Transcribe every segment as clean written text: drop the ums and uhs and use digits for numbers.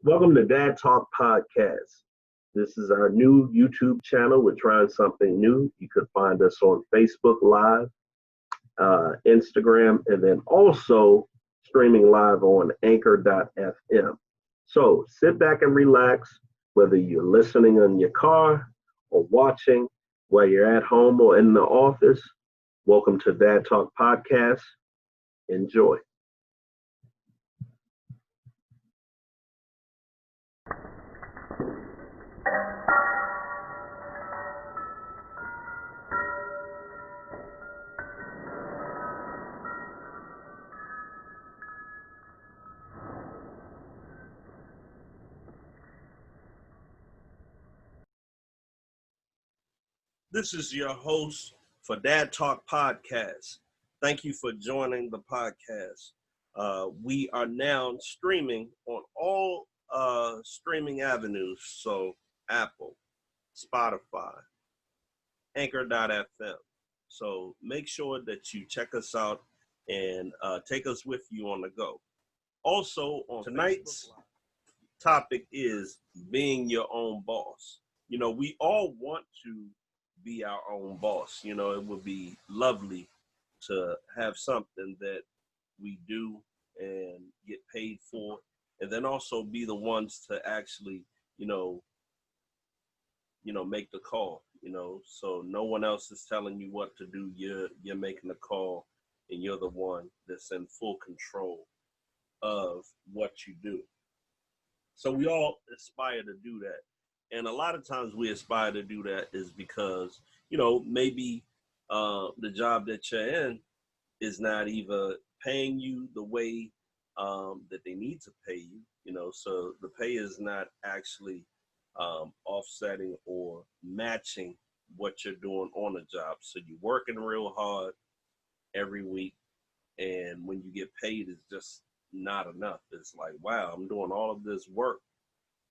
Welcome to Dad Talk Podcast. This is our new YouTube channel. We're trying something new. You could find us on Facebook Live, Instagram, and then also streaming live on anchor.fm. So sit back and relax, whether you're listening in your car or watching, whether you're at home or in the office. Welcome to Dad Talk Podcast. Enjoy. This is your host for Dad Talk Podcast. Thank you for joining the podcast. We are now streaming on all streaming avenues, so Apple, Spotify, Anchor.fm. So make sure that you check us out and take us with you on the go. Also, on tonight's topic is being your own boss. You know, we all want to be our own boss. You know, it would be lovely to have something that we do and get paid for, and then also be the ones to actually, make the call. So no one else is telling you what to do. You're making the call, and you're the one that's in full control of what you do. So we all aspire to do that. And a lot of times we aspire to do that is because, maybe the job that you're in is not even paying you the way that they need to pay you, so the pay is not actually offsetting or matching what you're doing on the job. So you're working real hard every week, and when you get paid, it's just not enough. It's like, wow, I'm doing all of this work,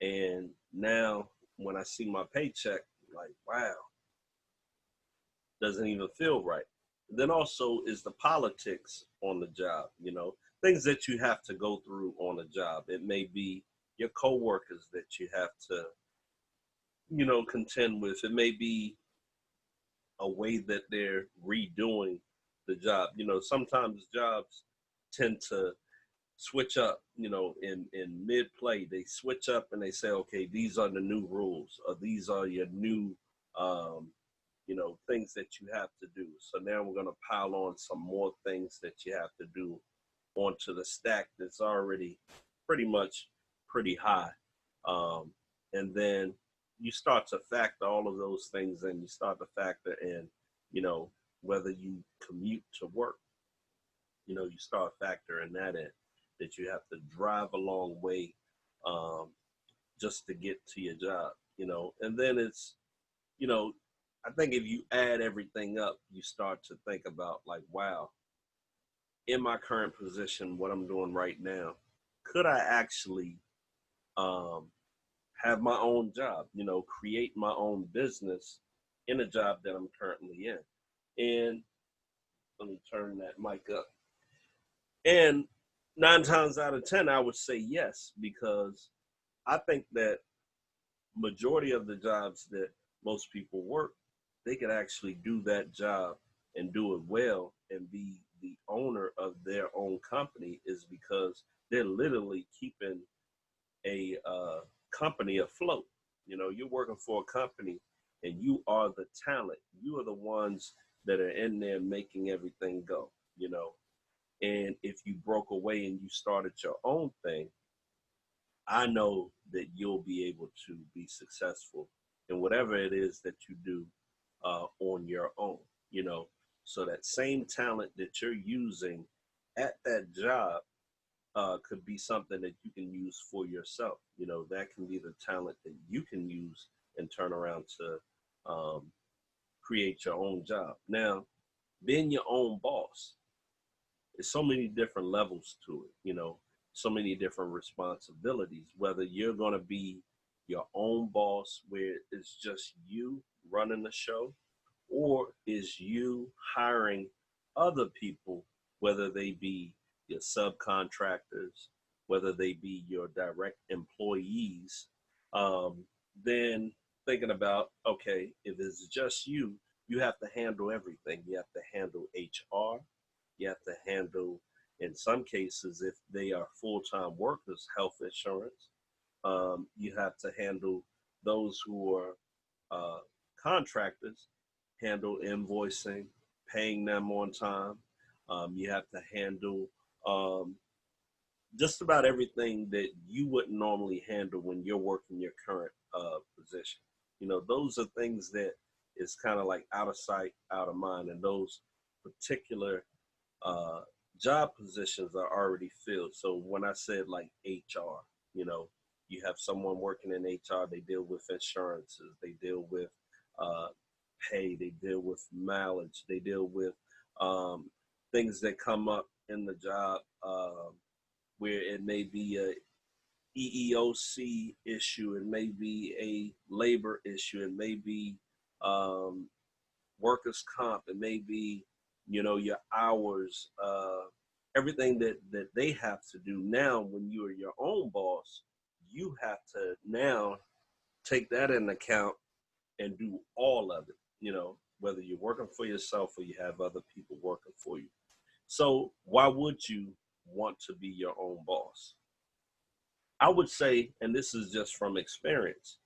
and now when I see my paycheck, like, wow, doesn't even feel right. Then also is the politics on the job, things that you have to go through on a job. It may be your coworkers that you have to, contend with. It may be a way that they're redoing the job. Sometimes jobs tend to switch up, in mid play. They switch up and they say, okay, these are the new rules, or these are your new, things that you have to do. So now we're going to pile on some more things that you have to do onto the stack that's already pretty much pretty high. And then you start to factor all of those things in. You start to factor in, whether you commute to work, you start factoring that in, that you have to drive a long way just to get to your job, and then it's, I think if you add everything up, you start to think about, like, wow, in my current position, what I'm doing right now, could I actually have my own job, create my own business in a job that I'm currently in? And let me turn that mic up. And 9 times out of 10, I would say yes, because I think that majority of the jobs that most people work, they could actually do that job and do it well and be the owner of their own company, is because they're literally keeping a company afloat. You're working for a company and you are the talent. You are the ones that are in there making everything go, and if you broke away and you started your own thing, I know that you'll be able to be successful in whatever it is that you do on your own, So that same talent that you're using at that job could be something that you can use for yourself. That can be the talent that you can use and turn around to create your own job. Now, being your own boss, there's so many different levels to it, so many different responsibilities, whether you're going to be your own boss where it's just you running the show, or is you hiring other people, whether they be your subcontractors, whether they be your direct employees, um, then thinking about, okay, if it's just you have to handle everything. You have to handle HR. You have to handle, in some cases, if they are full-time workers, health insurance. You have to handle those who are uh, contractors, handle invoicing, paying them on time. You have to handle um, just about everything that you wouldn't normally handle when you're working your current position. Those are things that is kind of like out of sight, out of mind, and those particular uh, job positions are already filled. So when I said like HR, you know, you have someone working in HR, they deal with insurances, they deal with uh, pay, they deal with mileage, they deal with um, things that come up in the job where it may be a EEOC issue, it may be a labor issue, it may be um, workers' comp, it may be, your hours, everything that they have to do. Now, when you are your own boss, you have to now take that into account and do all of it, whether you're working for yourself or you have other people working for you. So why would you want to be your own boss? I would say, and this is just from experience,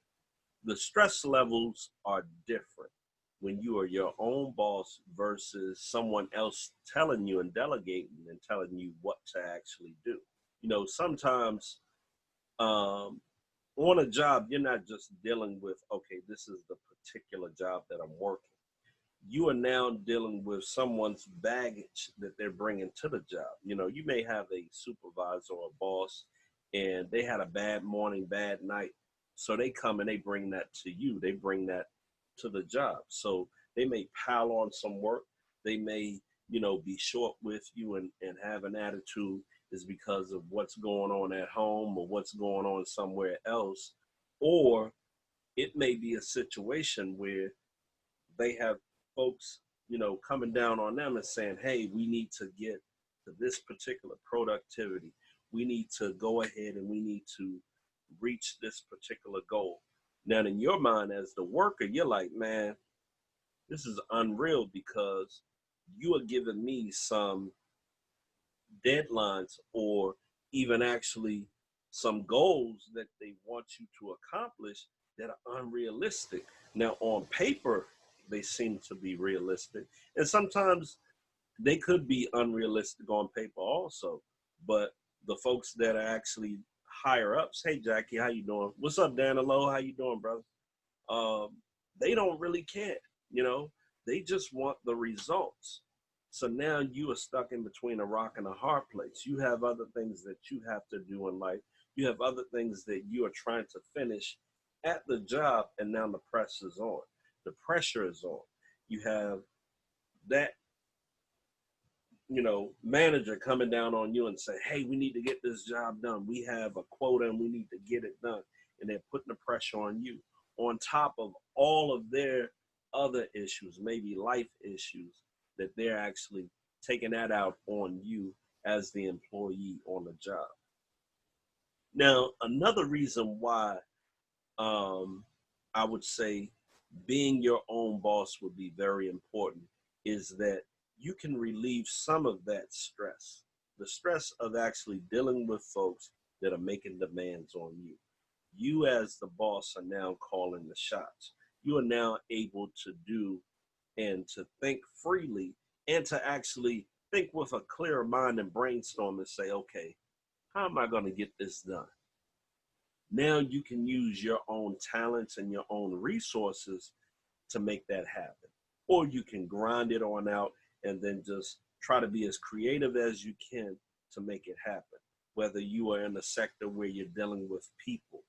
the stress levels are different when you are your own boss versus someone else telling you and delegating and telling you what to actually do. Sometimes on a job, you're not just dealing with, okay, this is the particular job that I'm working. You are now dealing with someone's baggage that they're bringing to the job. You may have a supervisor or a boss and they had a bad morning, bad night. So they come and they bring that to you. They bring that to the job. So they may pile on some work. They may, be short with you and have an attitude is because of what's going on at home or what's going on somewhere else. Or it may be a situation where they have folks, coming down on them and saying, hey, we need to get to this particular productivity. We need to go ahead and we need to reach this particular goal. Now, in your mind as the worker, you're like, man, this is unreal because you are giving me some deadlines or even actually some goals that they want you to accomplish that are unrealistic. Now, on paper, they seem to be realistic. And sometimes they could be unrealistic on paper also. But the folks that are actually higher ups, hey Jackie, how you doing? What's up, Dan Lowe? How you doing, brother? Um, they don't really care, you know. They just want the results. So now you are stuck in between a rock and a hard place. You have other things that you have to do in life. You have other things that you are trying to finish at the job, and now the press is on. The pressure is on. You have that, manager coming down on you and say, hey, we need to get this job done. We have a quota and we need to get it done. And they're putting the pressure on you on top of all of their other issues, maybe life issues, that they're actually taking that out on you as the employee on the job. Now, another reason why I would say being your own boss would be very important is that you can relieve some of that stress, the stress of actually dealing with folks that are making demands on you. You, as the boss, are now calling the shots. You are now able to do and to think freely and to actually think with a clearer mind and brainstorm and say, okay, how am I going to get this done? Now you can use your own talents and your own resources to make that happen. Or you can grind it on out and then just try to be as creative as you can to make it happen. Whether you are in a sector where you're dealing with people,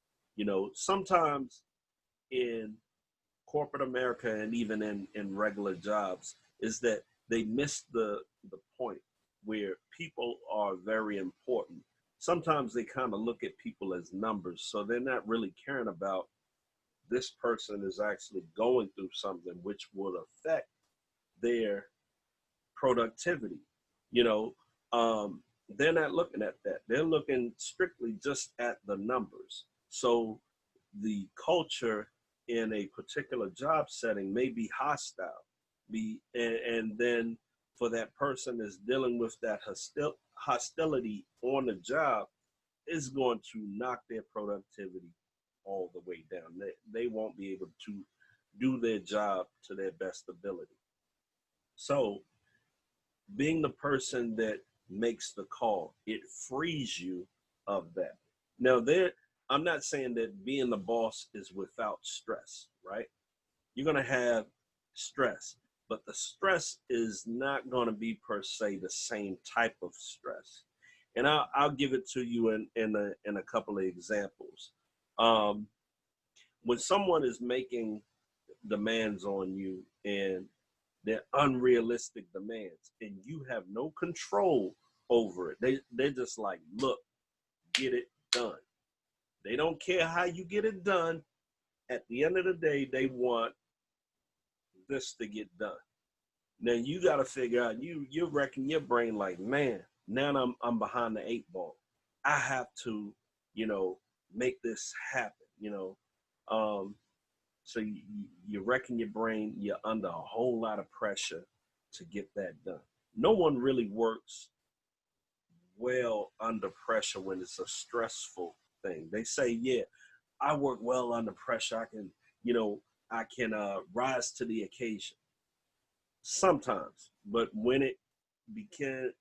sometimes in corporate America and even in regular jobs is that they miss the point where people are very important. Sometimes they kind of look at people as numbers, so they're not really caring about this person is actually going through something which would affect their productivity. You know, um, they're not looking at that. They're looking strictly just at the numbers. So the culture in a particular job setting may be hostile, and then for that person that's dealing with that hostility on the job is going to knock their productivity all the way down. They won't be able to do their job to their best ability. So being the person that makes the call, it frees you of that. Now, I'm not saying that being the boss is without stress, right? You're going to have stress, but the stress is not going to be per se the same type of stress. And I'll give it to you in a couple of examples. Um, when someone is making demands on you and they're unrealistic demands and you have no control over it, they're just like, look, get it done. They don't care how you get it done. At the end of the day, they want this to get done. Now you got to figure out, you're wrecking your brain like, man, now I'm behind the eight ball. I have to, you know, make this happen, you know. So you're wrecking your brain. You're under a whole lot of pressure to get that done. No one really works well under pressure when it's a stressful thing. They say, yeah, I work well under pressure. You know, I can rise to the occasion sometimes, but when it became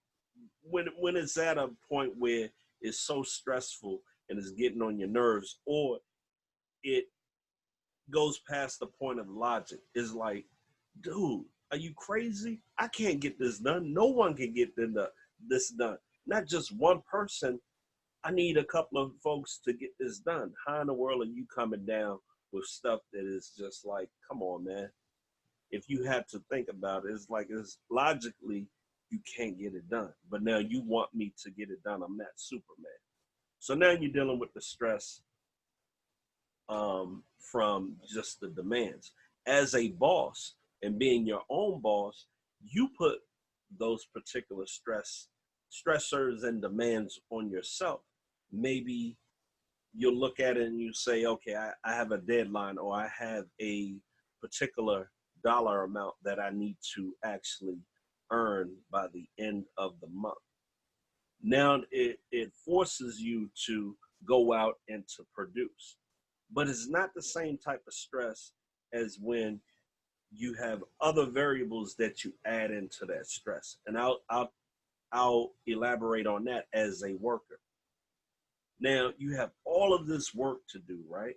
when it's at a point where it's so stressful and it's getting on your nerves, or it goes past the point of logic, it's like, dude, are you crazy? I can't get this done. No one can get this done. Not just one person. I need a couple of folks to get this done. How in the world are you coming down with stuff that is just like, come on, man? If you had to think about it, it's like, it's logically you can't get it done. But now you want me to get it done. I'm not Superman. So now you're dealing with the stress from just the demands. As a boss and being your own boss, you put those particular stressors and demands on yourself. Maybe you'll look at it and you say, okay, I have a deadline, or I have a particular dollar amount that I need to actually earn by the end of the month. Now it forces you to go out and to produce, but it's not the same type of stress as when you have other variables that you add into that stress. And I'll elaborate on that as a worker. Now you have all of this work to do, right?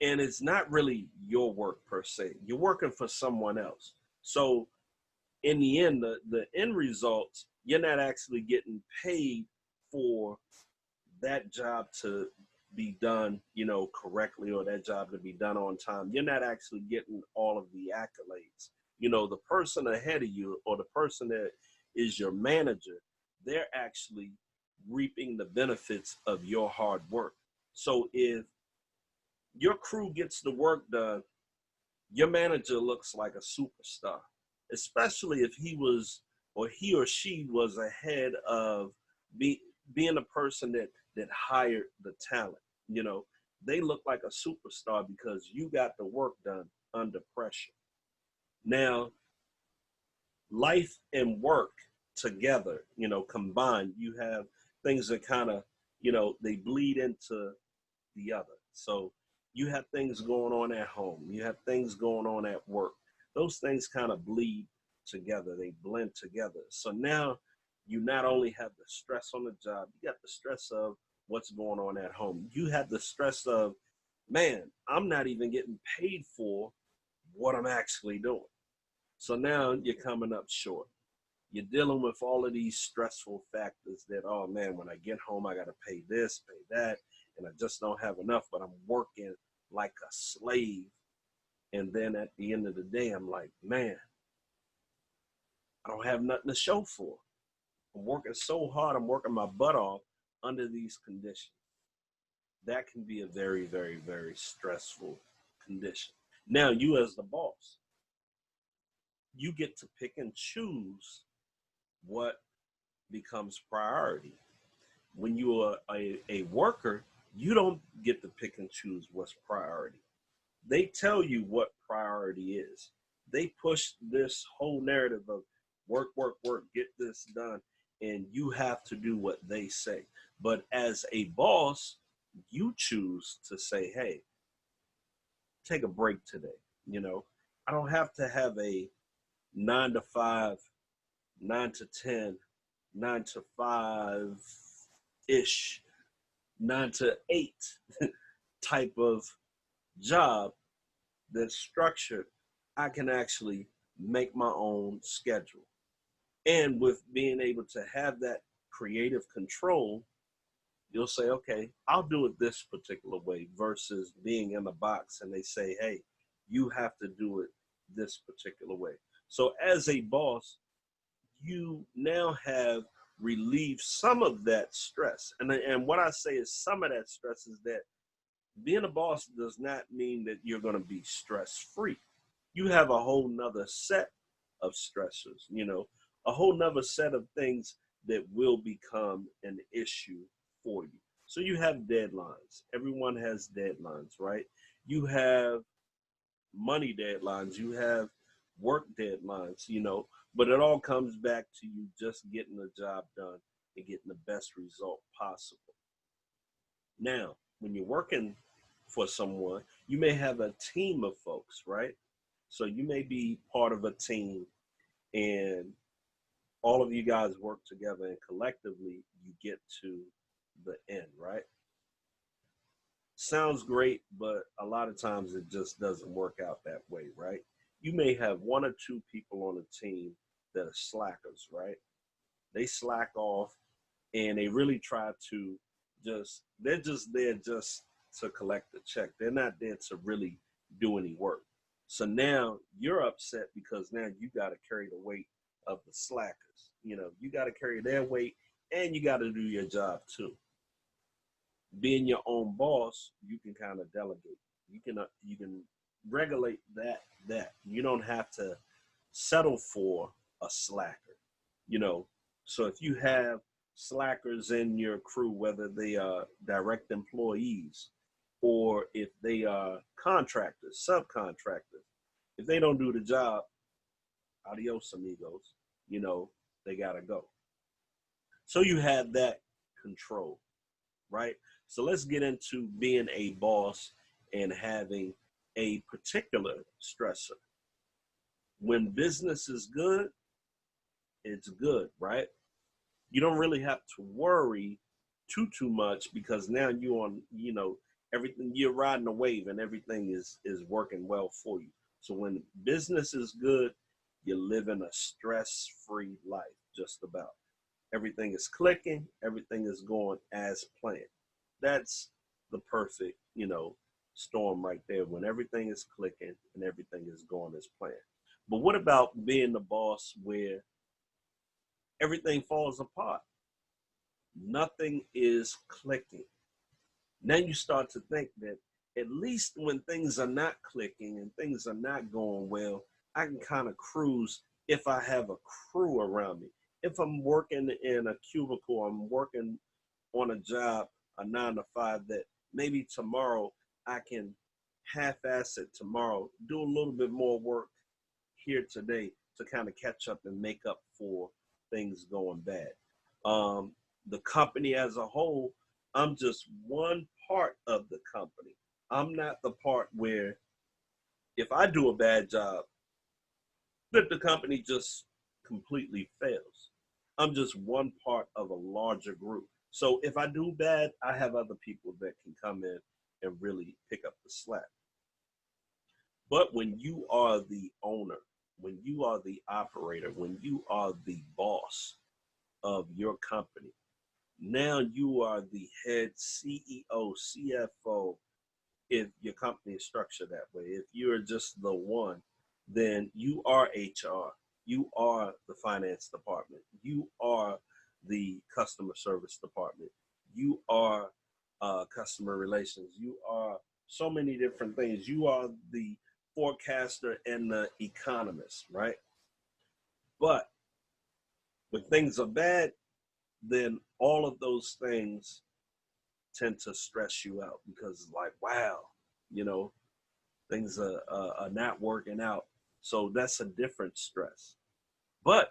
And it's not really your work per se. You're working for someone else. So in the end, the end results, you're not actually getting paid for that job to be done, you know, correctly, or that job to be done on time. You're not actually getting all of the accolades. You know, the person ahead of you, or the person that is your manager, they're actually reaping the benefits of your hard work. So if your crew gets the work done, your manager looks like a superstar, especially if he was, or he or she was ahead of being the person that hired the talent. You know, they look like a superstar because you got the work done under pressure. Now, life and work together, you know, combined, you have things that kind of, you know, they bleed into the other. So you have things going on at home, you have things going on at work. Those things kind of bleed together, they blend together. So now you not only have the stress on the job, you got the stress of what's going on at home. You have the stress of, man, I'm not even getting paid for what I'm actually doing. So now you're coming up short. You're dealing with all of these stressful factors that, oh man, when I get home, I got to pay this, pay that, and I just don't have enough, but I'm working like a slave. And then at the end of the day, I'm like, man, I don't have nothing to show for. I'm working so hard, I'm working my butt off under these conditions. That can be a very, very, very stressful condition. Now, you as the boss, you get to pick and choose what becomes priority. When you are a worker, you don't get to pick and choose what's priority. They tell you what priority is. They push this whole narrative of work, work, work, get this done, and you have to do what they say. But as a boss, you choose to say, hey, take a break today. You know, I don't have to have a 9 to 5, 9 to 10, 9 to 5 ish, 9 to 8 type of job that's structured. I can actually make my own schedule. And with being able to have that creative control, you'll say, okay, I'll do it this particular way versus being in a box and they say, hey, you have to do it this particular way. So as a boss, you now have relieved some of that stress. And what I say is some of that stress is that being a boss does not mean that you're going to be stress free. You have a whole nother set of stressors, a whole nother set of things that will become an issue for you. So you have deadlines. Everyone has deadlines, right? You have money deadlines, you have work deadlines, but it all comes back to you just getting the job done and getting the best result possible. Now, when you're working for someone, you may have a team of folks, right? So you may be part of a team and all of you guys work together and collectively you get to the end, right? Sounds great, but a lot of times it just doesn't work out that way, right? You may have one or two people on a team that are slackers, right? They slack off and they really try to they're just there just to collect the check. They're not there to really do any work. So now you're upset because now you got to carry the weight of the slackers. You got to carry their weight and you got to do your job too. Being your own boss, you can kind of delegate. You can regulate that. You don't have to settle for a slacker. You know, so if you have slackers in your crew, whether they are direct employees or if they are contractors, subcontractors, if they don't do the job, adios amigos, you know, they gotta go. So you have that control, right? So let's get into being a boss and having a particular stressor. When business is good, it's good, right? You don't really have to worry too much because now you're on, everything, you're riding a wave and everything is working well for you. So when business is good, you're living a stress-free life, just about. Everything is clicking, everything is going as planned. That's the perfect, storm right there when everything is clicking and everything is going as planned. But what about being the boss where everything falls apart? Nothing is clicking. Now you start to think that at least when things are not clicking and things are not going well, I can kind of cruise if I have a crew around me. If I'm working in a cubicle, I'm working on a job, a 9 to 5, that maybe tomorrow I can half-ass it tomorrow, do a little bit more work here today to kind of catch up and make up for things going bad. The company as a whole, I'm just one part of the company. I'm not the part where if I do a bad job, that the company just completely fails. I'm just one part of a larger group. So if I do bad, I have other people that can come in and really pick up the slack. But when you are the owner, when you are the operator, when you are the boss of your company, now you are the head CEO, CFO, if your company is structured that way. If you're just the one, then you are HR, you are the finance department, you are the customer service department, you are customer relations, you are so many different things. You are the forecaster and the economist, right? But when things are bad, then all of those things tend to stress you out because it's like, wow, you know, things are not working out. So that's a different stress. But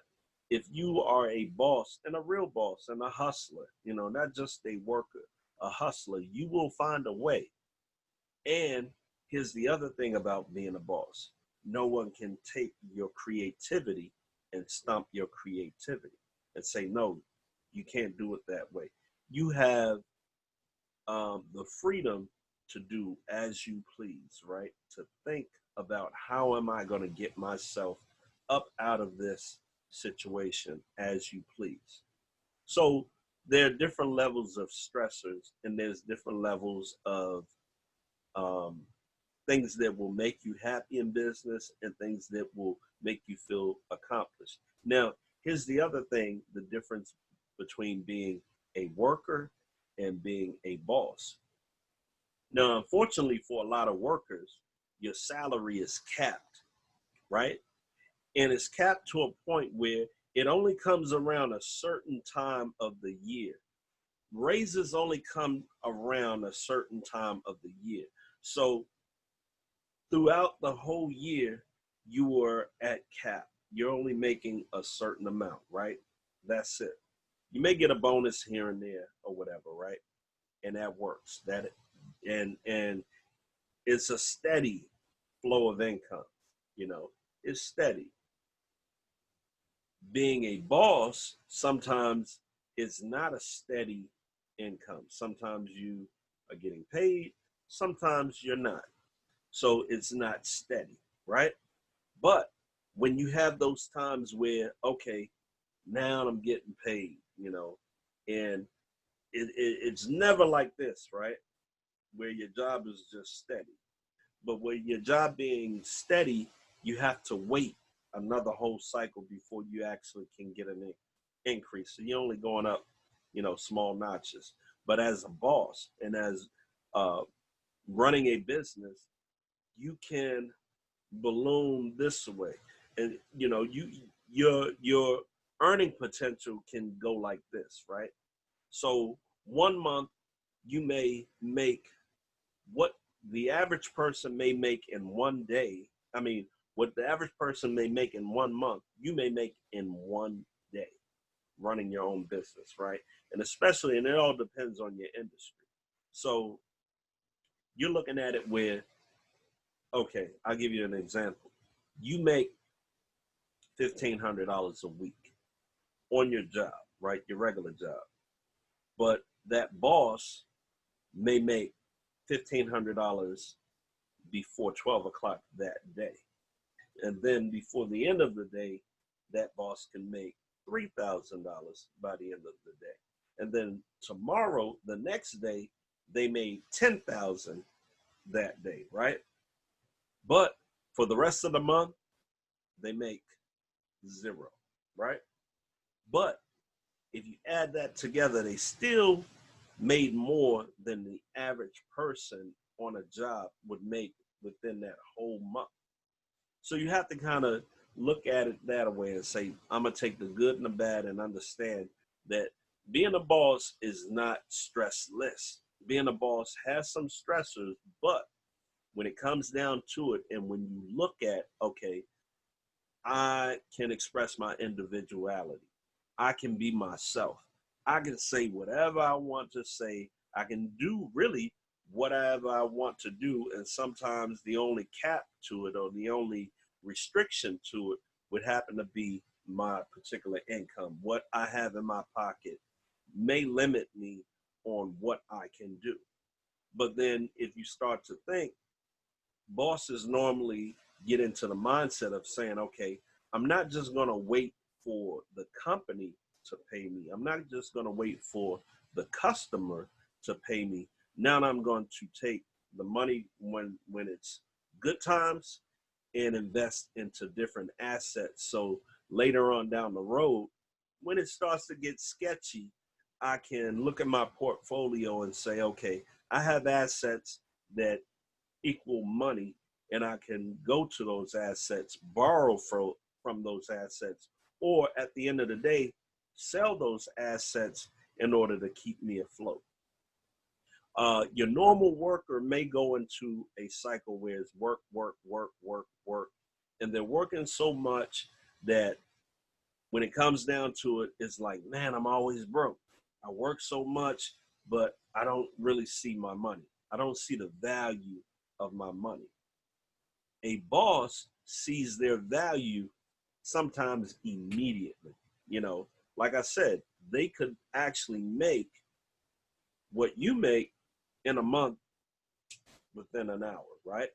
if you are a boss and a real boss and a hustler, you know, not just a worker, a hustler, you will find a way. And here's the other thing about being a boss: no one can take your creativity and stomp your creativity and say, no, you can't do it that way. You have the freedom to do as you please, right? To think about how am I going to get myself up out of this situation as you please. So there are different levels of stressors, and there's different levels of um, things that will make you happy in business and things that will make you feel accomplished. Now, here's the other thing: the difference between being a worker and being a boss. Now, unfortunately for a lot of workers, your salary is capped, right? And it's capped to a point where it only comes around a certain time of the year. Raises only come around a certain time of the year. So throughout the whole year, you are at cap. You're only making a certain amount, right? That's it. You may get a bonus here and there or whatever, right? And that works. And it's a steady flow of income. You know, it's steady. Being a boss, sometimes it's not a steady income. Sometimes you are getting paid, sometimes you're not. So it's not steady, right? But when you have those times where, okay, now I'm getting paid, you know, and it's never like this, right? Where your job is just steady. But with your job being steady, you have to wait another whole cycle before you actually can get an increase. So you're only going up, you know, small notches. But as a boss and as uh, running a business, you can balloon this way, and you know your earning potential can go like this, right? So one month you may make what the average person may make in one day. I mean, what the average person may make in one month, you may make in one day running your own business, right? And especially, and it all depends on your industry. So you're looking at it where, okay, I'll give you an example. You make $1,500 a week on your job, right? Your regular job. But that boss may make $1,500 before 12 o'clock that day. And then before the end of the day, that boss can make $3,000 by the end of the day. And then tomorrow, the next day, they made 10,000 that day, right? But for the rest of the month, they make zero, right? But if you add that together, they still made more than the average person on a job would make within that whole month. So you have to kind of look at it that way and say, I'm going to take the good and the bad and understand that being a boss is not stressless. Being a boss has some stressors, but when it comes down to it, and when you look at, okay, I can express my individuality. I can be myself. I can say whatever I want to say. I can do really whatever I want to do. And sometimes the only cap to it or the only restriction to it would happen to be my particular income. What I have in my pocket may limit me on what I can do. But then if you start to think, bosses normally get into the mindset of saying, okay, I'm not just going to wait for the company to pay me. I'm not just going to wait for the customer to pay me. Now I'm going to take the money when it's good times and invest into different assets. So later on down the road, when it starts to get sketchy, I can look at my portfolio and say, okay, I have assets that equal money, and I can go to those assets, borrow from those assets, or at the end of the day, sell those assets in order to keep me afloat. Your normal worker may go into a cycle where it's work, work, work, work, work, and they're working so much that when it comes down to it, it's like, man, I'm always broke. I work so much, but I don't really see my money. I don't see the value of my money. A boss sees their value sometimes immediately. You know, like I said, they could actually make what you make in a month within an hour, right?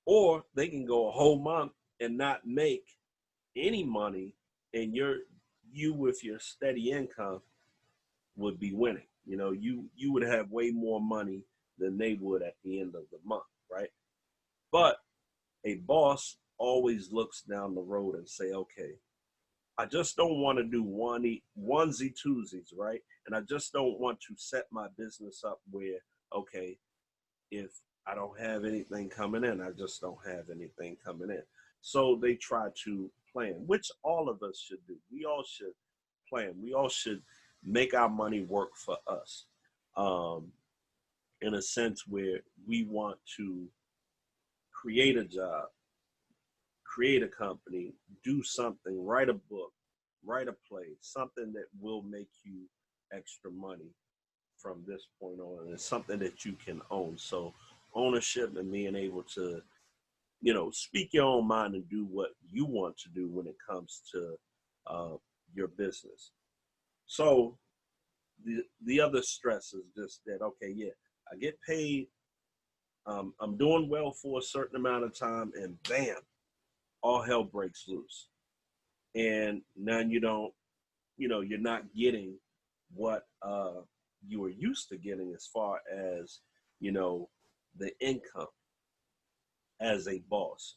Or they can go a whole month and not make any money, and you with your steady income would be winning. You know, you would have way more money than they would at the end of the month, right? But a boss always looks down the road and say, okay, I just don't want to do onesie twosies, right? And I just don't want to set my business up where, okay, if I don't have anything coming in, I just don't have anything coming in. So they try to plan, which all of us should do. We all should plan. We all should make our money work for us, um, in a sense where we want to create a job, create a company, do something, write a book, write a play, something that will make you extra money from this point on. And it's something that you can own. So ownership and being able to, speak your own mind and do what you want to do when it comes to uh, your business. So the other stress is just that, okay, yeah, I get paid, I'm doing well for a certain amount of time, and bam, all hell breaks loose. And now you're not getting what you were used to getting as far as, you know, the income as a boss.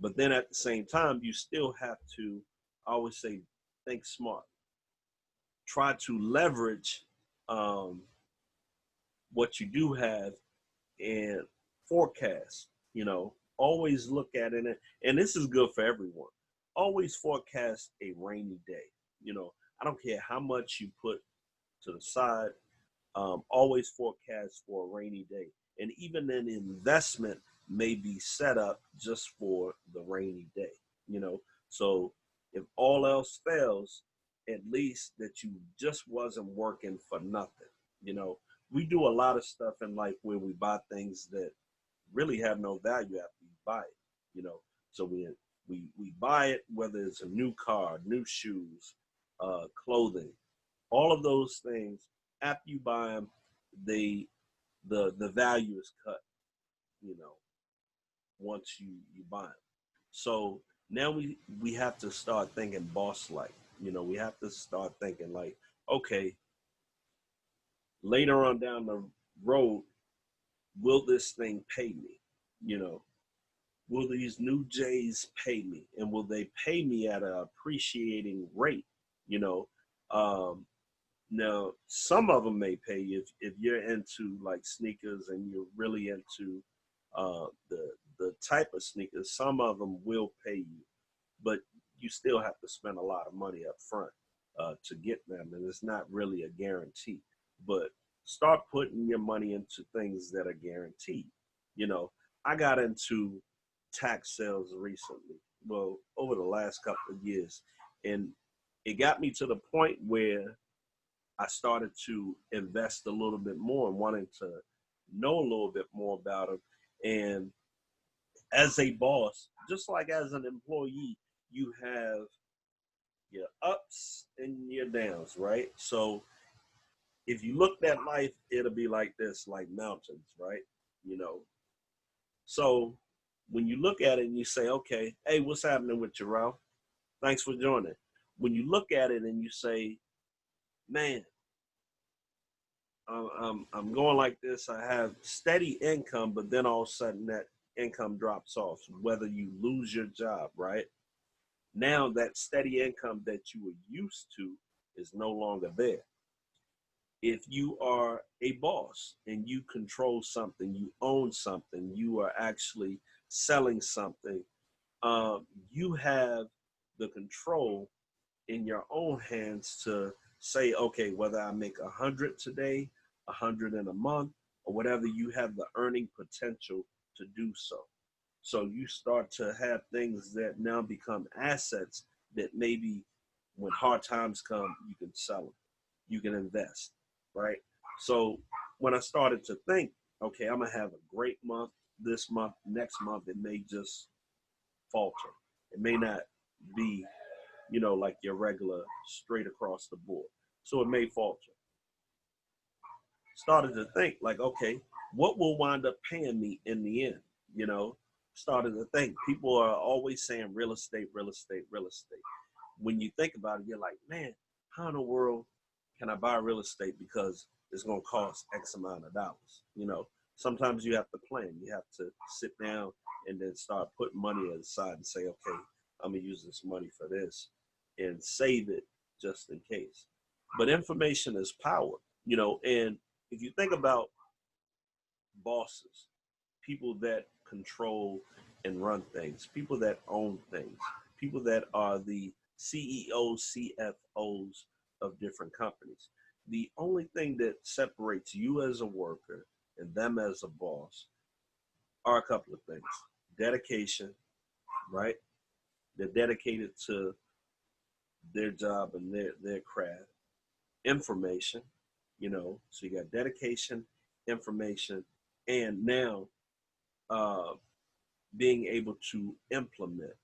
But then at the same time, you still have to, I always say, think smart. Try to leverage um, what you do have and forecast. Always look at it, and this is good for everyone. Always forecast a rainy day. I don't care how much you put to the side. Always forecast for a rainy day, and even an investment may be set up just for the rainy day. You know, so if all else fails, at least that you just wasn't working for nothing. You know, we do a lot of stuff in life where we buy things that really have no value after you buy it. You know, so we buy it, whether it's a new car, new shoes, clothing, all of those things. After you buy them, they the value is cut. You know, once you buy them. So now we have to start thinking boss like. We have to start thinking like, okay, later on down the road, will this thing pay me? You know, will these new Jays pay me, and will they pay me at an appreciating rate? You know, um, Now some of them may pay you if you're into like sneakers and you're really into the type of sneakers. Some of them will pay you, but you still have to spend a lot of money up front to get them, and it's not really a guarantee. But start putting your money into things that are guaranteed. You know, I got into tax sales recently, well, over the last couple of years, and it got me to the point where I started to invest a little bit more and wanting to know a little bit more about them. And as a boss, just like as an employee, you have your ups and your downs, right? So if you looked at life, it'll be like this, like mountains, right? You know. So when you look at it and you say, okay, hey, what's happening with you, Ralph? Thanks for joining. When you look at it and you say, man, I'm going like this. I have steady income, but then all of a sudden that income drops off. Whether you lose your job, right? Now that steady income that you were used to is no longer there. If you are a boss and you control something, you own something, you are actually selling something, you have the control in your own hands to say, okay, whether I make 100 today, 100 in a month, or whatever, you have the earning potential to do so. So you start to have things that now become assets that maybe when hard times come, you can sell them, you can invest, right? So when I started to think, okay, I'm gonna have a great month this month, next month, it may just falter. It may not be, like your regular straight across the board. So it may falter. Started to think like, okay, what will wind up paying me in the end? You know, Started to think people are always saying real estate, real estate, real estate. When you think about it, you're like, man, how in the world can I buy real estate because it's going to cost X amount of dollars? Sometimes you have to plan. You have to sit down and then start putting money aside and say, okay, I'm going to use this money for this and save it just in case. But information is power, and if you think about bosses, people that control and run things, people that own things, people that are the CEOs, CFOs of different companies. The only thing that separates you as a worker and them as a boss are a couple of things. Dedication, right? They're dedicated to their job and their craft. Information, so you got dedication, information, and now uh, being able to implement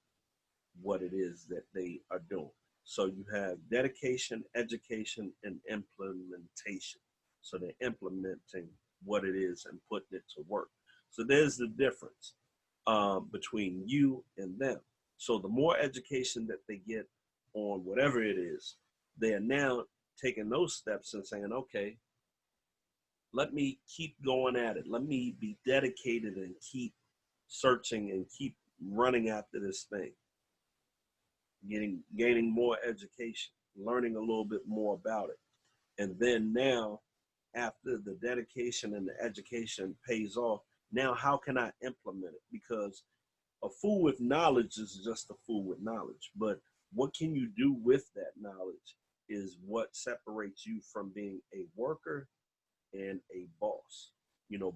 what it is that they are doing. So you have dedication, education, and implementation. So they're implementing what it is and putting it to work. So there's the difference between you and them. So the more education that they get on whatever it is, they are now taking those steps and saying, okay, let me keep going at it. Let me be dedicated and keep searching and keep running after this thing, gaining more education, learning a little bit more about it. And then now, after the dedication and the education pays off, now how can I implement it? Because a fool with knowledge is just a fool with knowledge. But what can you do with that knowledge is what separates you from being a worker and a boss.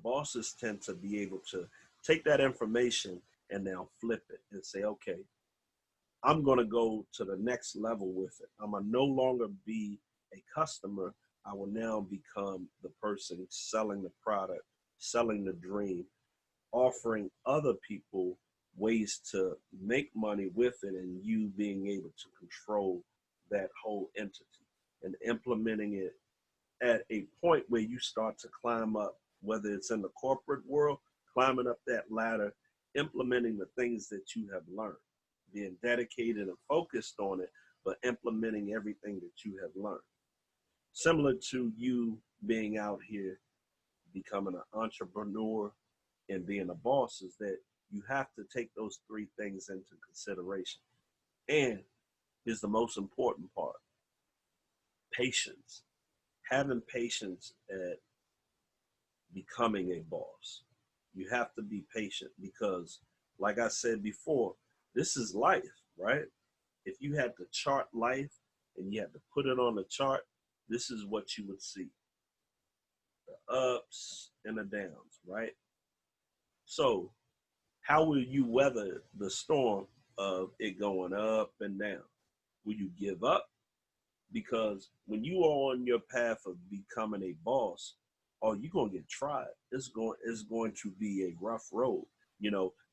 Bosses tend to be able to take that information and now flip it and say, okay, I'm going to go to the next level with it. I'm going to no longer be a customer. I will now become the person selling the product, selling the dream, offering other people ways to make money with it, and you being able to control that whole entity and implementing it at a point where you start to climb up, whether it's in the corporate world, climbing up that ladder, implementing the things that you have learned, being dedicated and focused on it, but implementing everything that you have learned. Similar to you being out here, becoming an entrepreneur and being a boss, is that you have to take those three things into consideration. And is the most important part, patience. Having patience at becoming a boss. You have to be patient because, like I said before, this is life, right? If you had to chart life and you had to put it on a chart, this is what you would see: the ups and the downs, right? So, how will you weather the storm of it going up and down? Will you give up? Because when you are on your path of becoming a boss, oh, you're gonna get tried. It's going to be a rough road.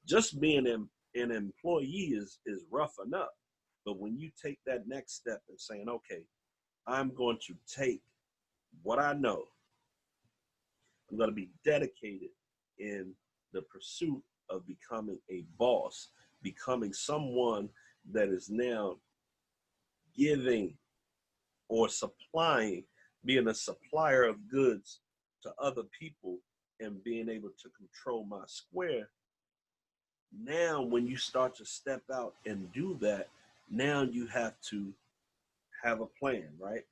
Just being an employee is rough enough. But when you take that next step and saying, okay, I'm going to take what I know, I'm going to be dedicated in the pursuit of becoming a boss, becoming someone that is now giving or supplying, being a supplier of goods to other people and being able to control my square. Now, when you start to step out and do that, now you have to have a plan, right?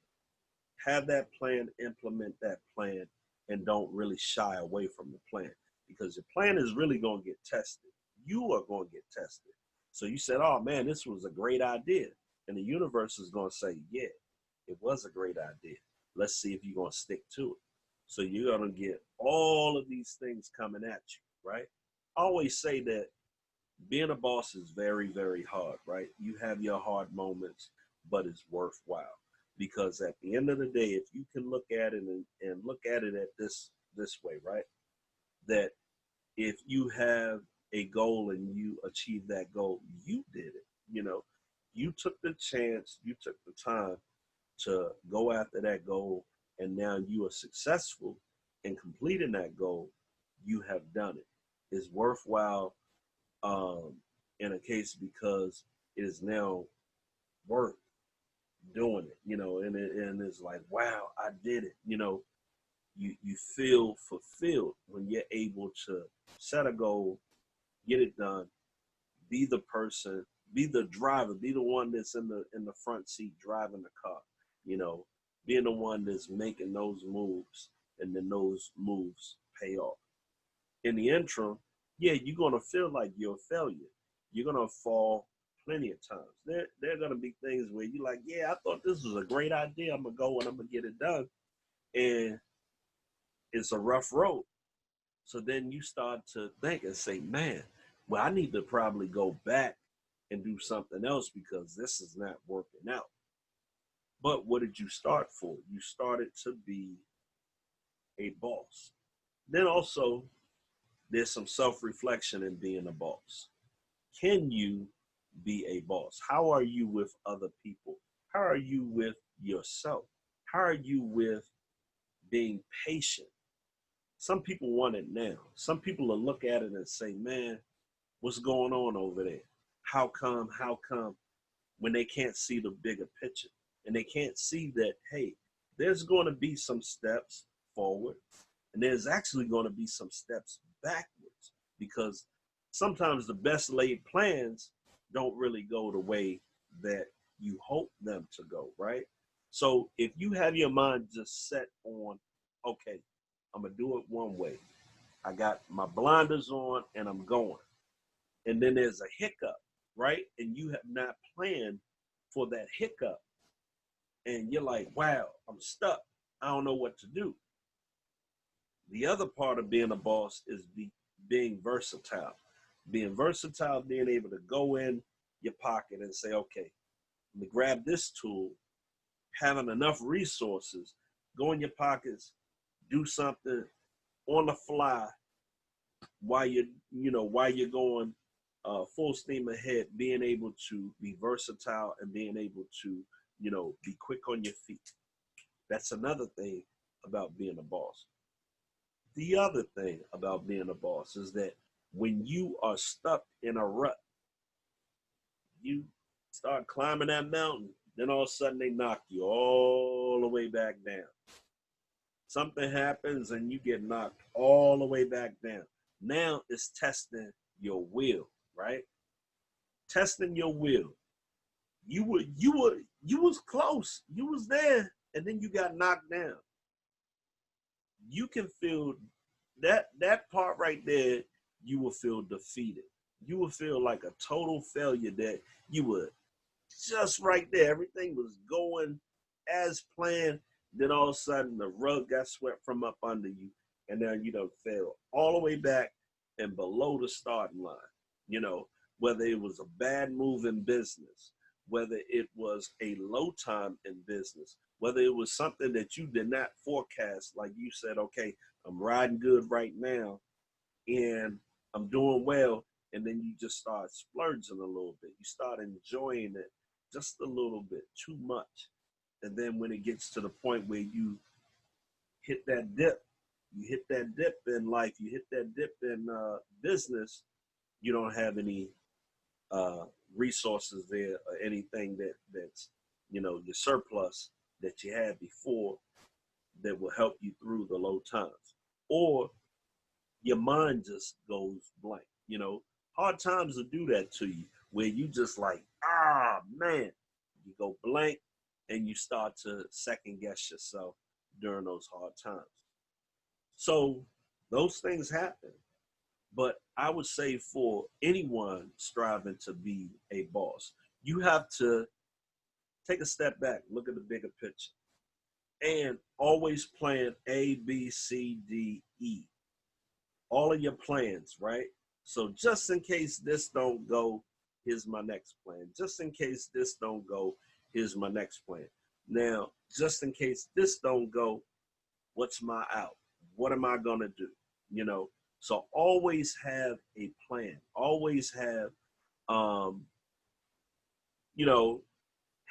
Have that plan, implement that plan, and don't really shy away from the plan because the plan is really going to get tested. You are going to get tested. So you said, oh man, this was a great idea. And the universe is going to say, yeah, it was a great idea. Let's see if you're going to stick to it. So you're going to get all of these things coming at you, right? I always say that being a boss is very, very hard, right? You have your hard moments, but it's worthwhile because at the end of the day, if you can look at it and look at it at this way, right? That if you have a goal and you achieve that goal, you did it. You know, you took the chance, you took the time to go after that goal, and now you are successful in completing that goal. You have done it. It's worthwhile um, in a case because it is now worth doing it. You know, and it's like, wow, I did it. You know, you feel fulfilled when you're able to set a goal, get it done, be the person, be the driver, be the one that's in the front seat driving the car, you know, being the one that's making those moves and then those moves pay off. In the interim, yeah, you're gonna feel like you're a failure. You're gonna fall plenty of times. There are gonna be things where you're like, yeah, I thought this was a great idea. I'm gonna go and I'm gonna get it done. And it's a rough road. So then you start to think and say, man, well, I need to probably go back and do something else because this is not working out. But what did you start for? You started to be a boss. Then also, there's some self reflection in being a boss. Can you be a boss? How are you with other people? How are you with yourself? How are you with being patient? Some people want it now. Some people will look at it and say, man, what's going on over there? How come? How come? When they can't see the bigger picture and they can't see that, hey, there's going to be some steps forward and there's actually going to be some steps backwards because sometimes the best laid plans don't really go the way that you hope them to go, right? So if you have your mind just set on, okay, I'm going to do it one way. I got my blinders on and I'm going. And then there's a hiccup, right? And you have not planned for that hiccup. And you're like, wow, I'm stuck. I don't know what to do. The other part of being a boss is being versatile. Being versatile, being able to go in your pocket and say, okay, let me grab this tool, having enough resources, go in your pockets, do something on the fly while you're going full steam ahead, being able to be versatile and being able to be quick on your feet. That's another thing about being a boss. The other thing about being a boss is that when you are stuck in a rut, you start climbing that mountain, then all of a sudden they knock you all the way back down. Something happens and you get knocked all the way back down. Now it's testing your will, right? Testing your will. You was close. You was there, and then you got knocked down. You can feel that part right there. You will feel defeated. You will feel like a total failure. That you were just right there. Everything was going as planned. Then all of a sudden, the rug got swept from up under you, and now you don't fell all the way back and below the starting line. You know, whether it was a bad move in business, whether it was a low time in business, whether it was something that you did not forecast, like you said, okay, I'm riding good right now and I'm doing well. And then you just start splurging a little bit. You start enjoying it just a little bit too much. And then when it gets to the point where you hit that dip, you hit that dip in life, you hit that dip in business, you don't have any uh, resources there or anything that's your surplus that you had before that will help you through the low times, or your mind just goes blank. Hard times will do that to you where you just like, man, you go blank and you start to second guess yourself during those hard times. So those things happen. But I would say for anyone striving to be a boss, you have to Take a step back, look at the bigger picture, and always plan A, B, C, D, E. All of your plans, right? So just in case this don't go, here's my next plan. Just in case this don't go, here's my next plan. Now, just in case this don't go, what's my out? What am I gonna do? You know, so always have a plan. Always have, um, you know,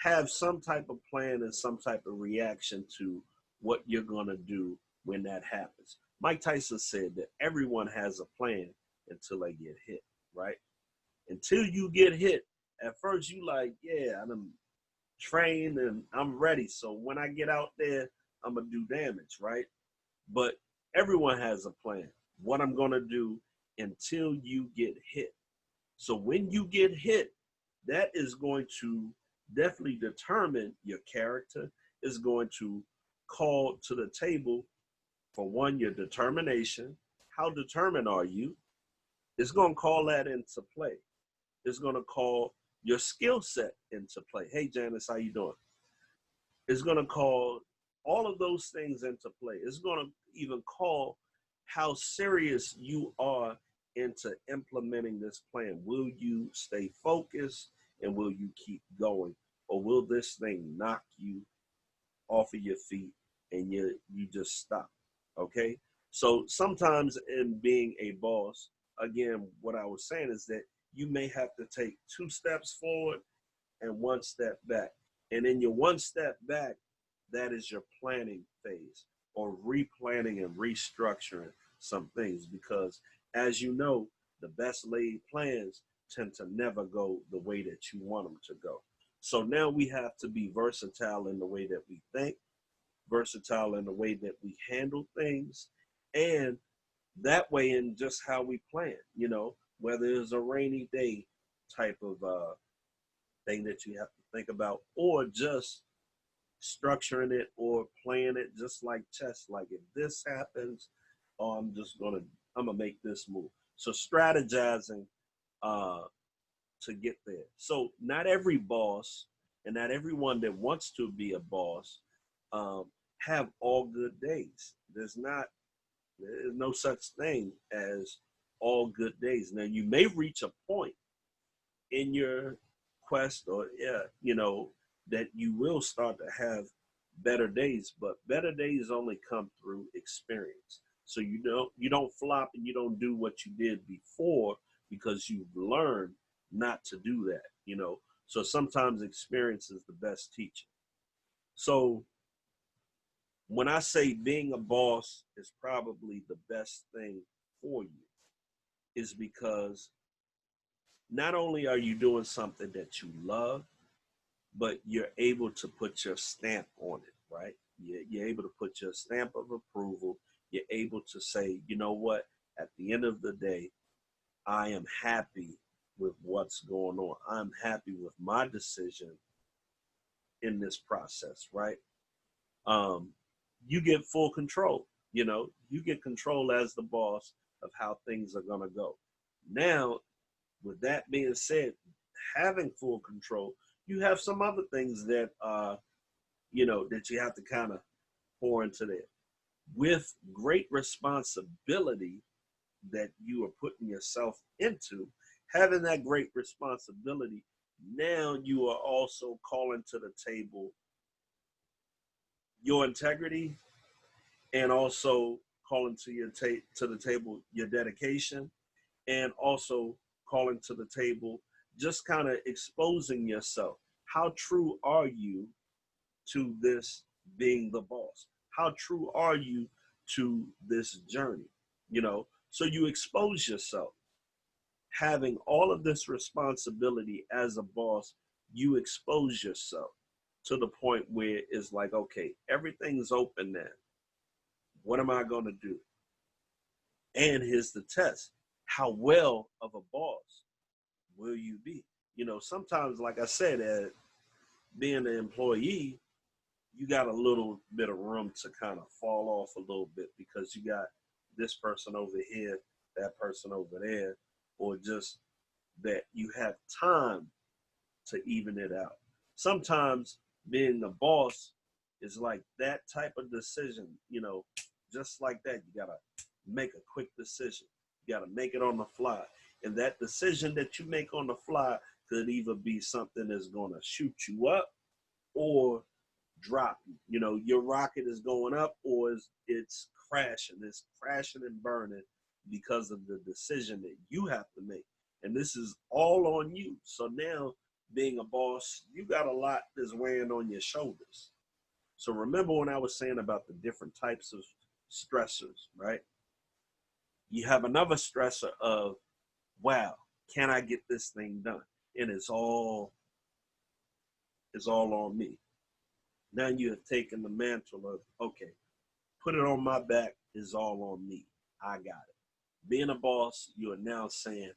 have some type of plan and some type of reaction to what you're gonna do when that happens. Mike Tyson said that everyone has a plan until they get hit, right? Until you get hit, at first you like, yeah, I'm trained and I'm ready. So when I get out there, I'm gonna do damage, right? But everyone has a plan. What I'm gonna do until you get hit. So when you get hit, that is going to definitely determine your character. Is going to call to the table, for one, your determination. How determined are you? It's going to call that into play. It's going to call your skill set into play. Hey, Janice, how you doing? It's going to call all of those things into play. It's going to even call how serious you are into implementing this plan. Will you stay focused and will you keep going? Or will this thing knock you off of your feet and you just stop? Okay? So sometimes in being a boss, again, what I was saying is that you may have to take 2 steps forward and 1 step back. And in your 1 step back, that is your planning phase, or replanning and restructuring some things, because as you know, the best laid plans tend to never go the way that you want them to go. So now we have to be versatile in the way that we think, versatile in the way that we handle things, and that way in just how we plan, whether it's a rainy day type of thing that you have to think about, or just structuring it or playing it just like chess. Like, if this happens, oh, I'm gonna make this move. So strategizing uh, to get there. So not every boss and not everyone that wants to be a boss um, have all good days. There's no such thing as all good days. Now you may reach a point in your quest, or that you will start to have better days, but better days only come through experience. So you don't flop and you don't do what you did before, because you've learned not to do that. So sometimes experience is the best teacher. So when I say being a boss is probably the best thing for you, is because not only are you doing something that you love, but you're able to put your stamp on it, right? You're able to put your stamp of approval. You're able to say, you know what, at the end of the day, I am happy with what's going on. I'm happy with my decision in this process, right? Um, you get full control. You get control as the boss of how things are going to go. Now, with that being said, having full control, you have some other things that that you have to kind of pour into there. With great responsibility that you are putting yourself into, having that great responsibility, now you are also calling to the table your integrity, and also calling to the table your dedication, and also calling to the table just kind of exposing yourself. How true are you to this being the boss? How true are you to this journey? So you expose yourself. Having all of this responsibility as a boss, you expose yourself to the point where it's like, okay, everything's open now. What am I going to do? And here's the test. How well of a boss will you be? Sometimes, like I said, being an employee, you got a little bit of room to kind of fall off a little bit, because you got this person over here, that person over there, or just that you have time to even it out. sometimes being the boss is like that type of decision, just like that. You gotta make a quick decision. You gotta make it on the fly. And that decision that you make on the fly could either be something that's gonna shoot you up or drop you. Your rocket is going up or it's crashing. It's crashing and burning because of the decision that you have to make. And this is all on you. So now, being a boss, you got a lot that's weighing on your shoulders. So remember when I was saying about the different types of stressors, right? You have another stressor of, wow, can I get this thing done? And it's all on me. Now you have taken the mantle of, okay, put it on my back, is all on me. I got it. Being a boss, you are now saying,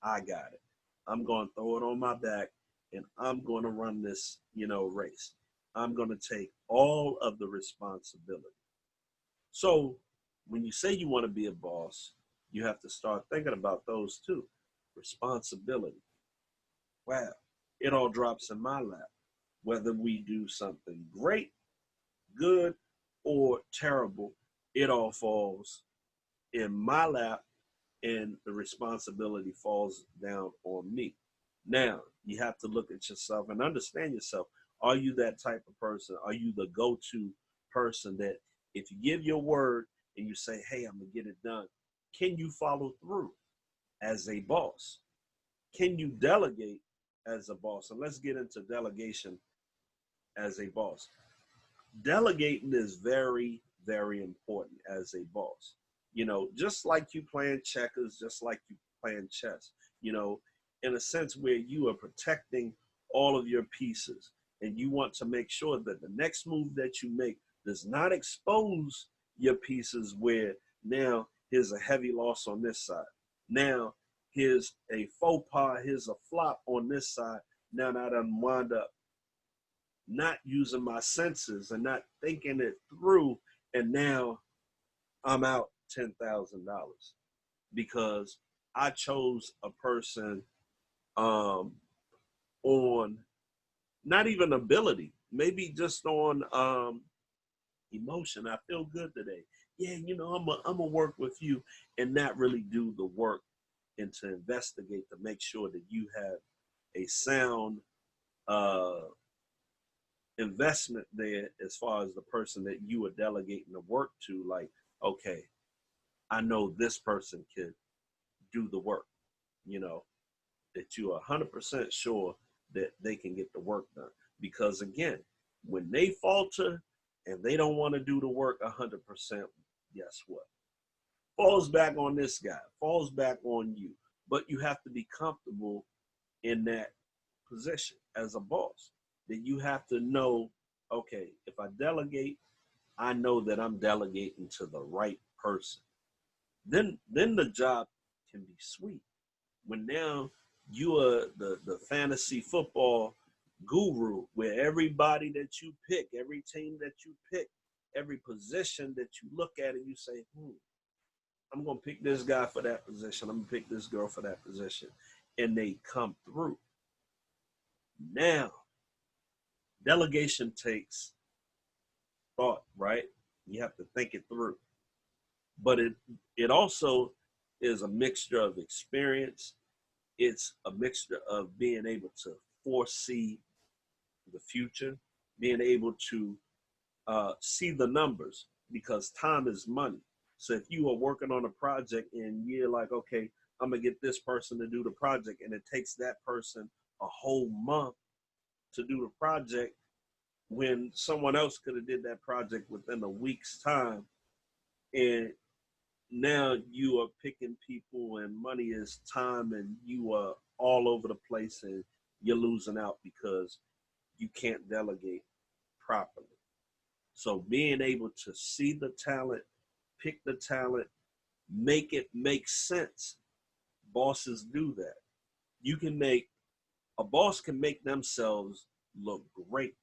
I got it. I'm going to throw it on my back and I'm going to run this, race. I'm going to take all of the responsibility. So when you say you want to be a boss, you have to start thinking about those too. Responsibility. Wow, it all drops in my lap. Whether we do something great, good, or terrible, it all falls in my lap and the responsibility falls down on me. Now, you have to look at yourself and understand yourself. Are you that type of person? Are you the go to person that if you give your word and you say, hey, I'm going to get it done, can you follow through as a boss? Can you delegate as a boss? And let's get into delegation as a boss. Delegating is very, very important as a boss. Just like you playing checkers, just like you playing chess, in a sense where you are protecting all of your pieces and you want to make sure that the next move that you make does not expose your pieces where now here's a heavy loss on this side. Now here's a faux pas, here's a flop on this side. Now I done wind up not using my senses and not thinking it through. And now I'm out $10,000 because I chose a person on not even ability, maybe just on emotion. I feel good today. Yeah, I'm gonna work with you and not really do the work and to investigate to make sure that you have a sound investment there as far as the person that you are delegating the work to. Like, okay, I know this person can do the work, that you are 100% sure that they can get the work done. Because again, when they falter and they don't want to do the work 100%, guess what? Falls back on this guy, falls back on you. But you have to be comfortable in that position as a boss. That you have to know, okay, if I delegate, I know that I'm delegating to the right person. Then the job can be sweet. When now you are the fantasy football guru, where everybody that you pick, every team that you pick, every position that you look at and you say, I'm going to pick this guy for that position. I'm going to pick this girl for that position. And they come through. Now, delegation takes thought, right? You have to think it through. But it also is a mixture of experience. It's a mixture of being able to foresee the future, being able to see the numbers, because time is money. So if you are working on a project and you're like, okay, I'm gonna get this person to do the project, and it takes that person a whole month to do the project, when someone else could have did that project within a week's time, and now you are picking people and money is time and you are all over the place and you're losing out because you can't delegate properly. So being able to see the talent, pick the talent, make it make sense. Bosses do that. A boss can make themselves look great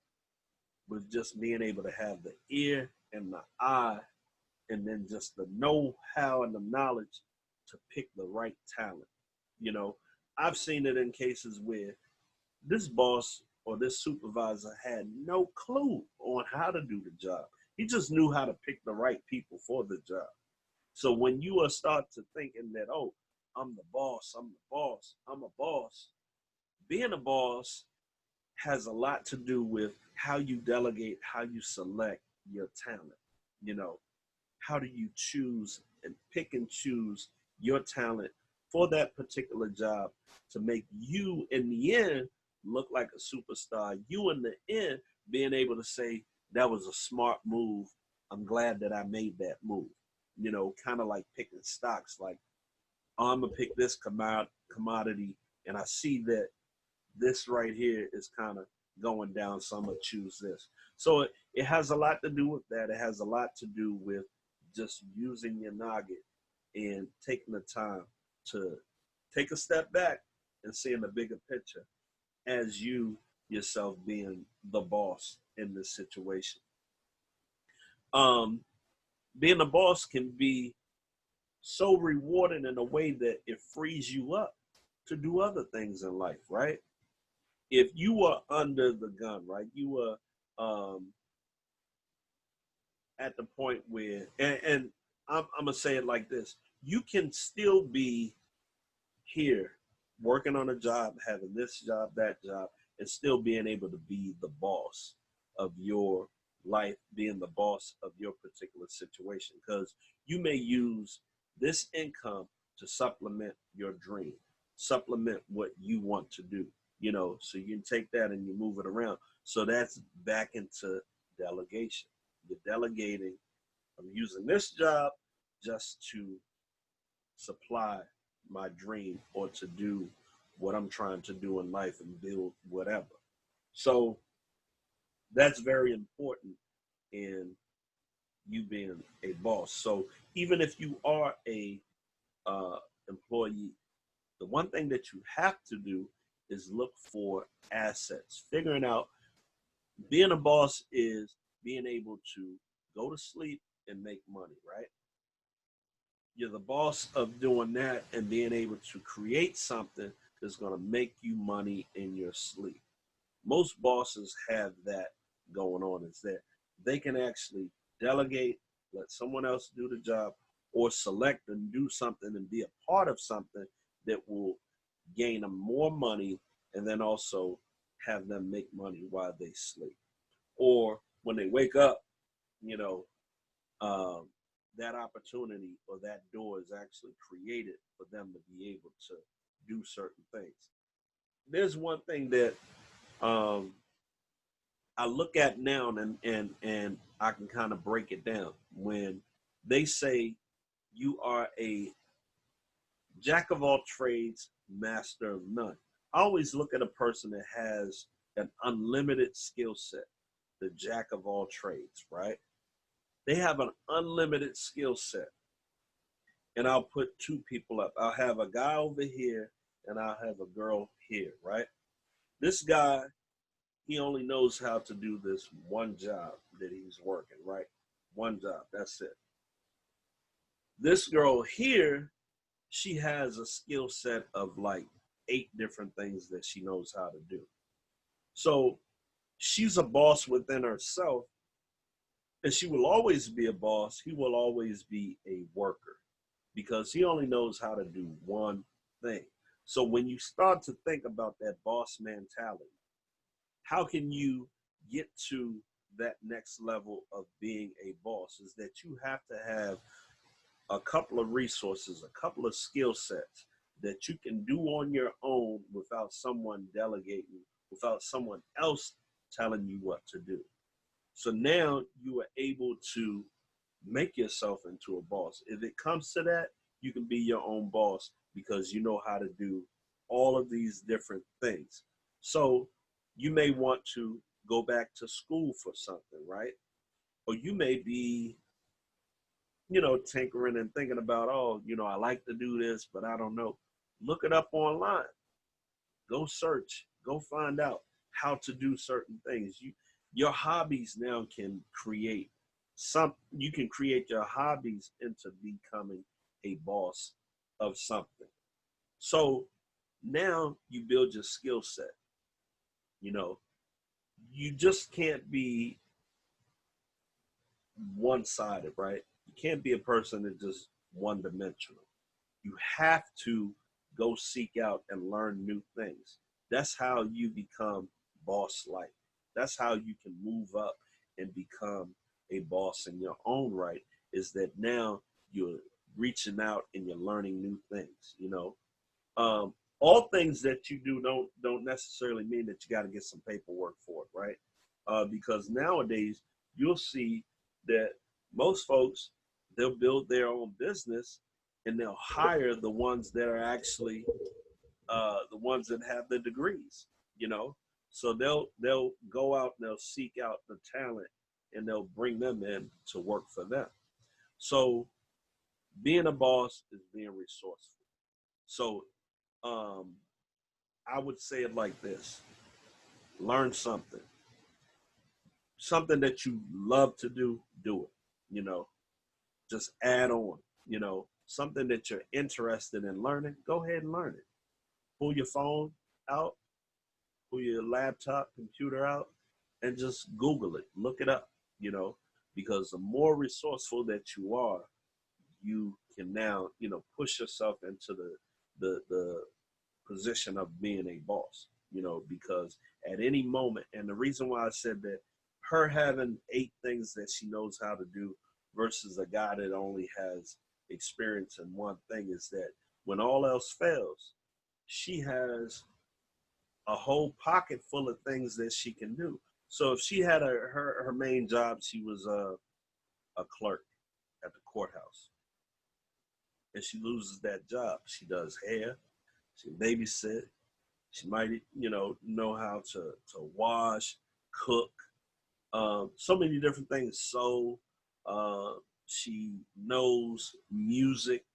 with just being able to have the ear and the eye and then just the know-how and the knowledge to pick the right talent. I've seen it in cases where this boss or this supervisor had no clue on how to do the job. He just knew how to pick the right people for the job. So when you are start to thinking that, oh, I'm the boss, I'm the boss, I'm a boss, being a boss has a lot to do with how you delegate, how you select your talent. You know, how do you choose and pick and choose your talent for that particular job to make you in the end look like a superstar? You in the end being able to say that was a smart move. I'm glad that I made that move. You know, kind of like picking stocks. Like, oh, I'm gonna pick this commodity, and I see that this right here is kind of going down, so I'm gonna choose this. So it has a lot to do with that. It has a lot to do with just using your noggin and taking the time to take a step back and seeing the bigger picture as you yourself being the boss in this situation. Um, Being a boss can be so rewarding in a way that it frees you up to do other things in life, right? If you were under the gun, right, you were at the point where, and I'm gonna say it like this: you can still be here working on a job, having this job, that job, and still being able to be the boss of your life, being the boss of your particular situation. Because you may use this income to supplement your dream, supplement what you want to do, you know, so you can take that and you move it around. So that's back into delegation. You're delegating. I'm using this job just to supply my dream or to do what I'm trying to do in life and build whatever. So that's very important in you being a boss. So even if you are a employee, the one thing that you have to do is look for assets. Figuring out being a boss is being able to go to sleep and make money, right? You're the boss of doing that and being able to create something that's going to make you money in your sleep. Most bosses have that going on, is that they can actually delegate, let someone else do the job, or select and do something and be a part of something that will gain them more money and then also have them make money while they sleep. Or when they wake up, you know, um, that opportunity or that door is actually created for them to be able to do certain things. There's one thing that um, I look at now and I can kind of break it down when they say you are a jack of all trades, master of none. I always look at a person that has an unlimited skill set, the jack of all trades, right? They have an unlimited skill set. And I'll put two people up. I'll have a guy over here and I'll have a girl here, right? This guy, he only knows how to do this one job that he's working, right? One job, that's it. This girl here, she has a skill set of like 8 different things that she knows how to do. So she's a boss within herself, and she will always be a boss. He will always be a worker because he only knows how to do one thing. So when you start to think about that boss mentality, how can you get to that next level of being a boss is that you have to have a couple of resources, a couple of skill sets that you can do on your own without someone delegating, without someone else telling you what to do. So now you are able to make yourself into a boss. If it comes to that, you can be your own boss because you know how to do all of these different things. So you may want to go back to school for something, right? Or you may be, you know, tinkering and thinking about, oh, you know, I like to do this, but I don't know. Look it up online. Go search. Go find out how to do certain things. Your hobbies now can create some. You can create your hobbies into becoming a boss of something. So now you build your skill set. You know, you just can't be one sided, right? You can't be a person that just one dimensional. You have to go seek out and learn new things. That's how you become boss like. That's how you can move up and become a boss in your own right, is that now you're reaching out and you're learning new things, you know. All things that you do don't necessarily mean that you got to get some paperwork for it, right? Because nowadays you'll see that most folks, they'll build their own business and they'll hire the ones that are actually the ones that have the degrees, you know. So they'll go out and they'll seek out the talent and they'll bring them in to work for them. So being a boss is being resourceful. So um, I would say it like this: learn something, something that you love to do it. You know, just add on. You know, something that you're interested in learning, go ahead and learn it. Pull your phone out, pull your laptop, computer out, and just Google it, look it up. You know, because the more resourceful that you are, you can now, you know, push yourself into the position of being a boss, you know, because at any moment, and the reason why I said that, her having 8 things that she knows how to do versus a guy that only has experience in one thing is that when all else fails, she has a whole pocket full of things that she can do. So if she had her main job, she was a clerk at the courthouse, and she loses that job. She does hair, she babysit, she might, you know how to wash, cook, so many different things. So uh, she knows music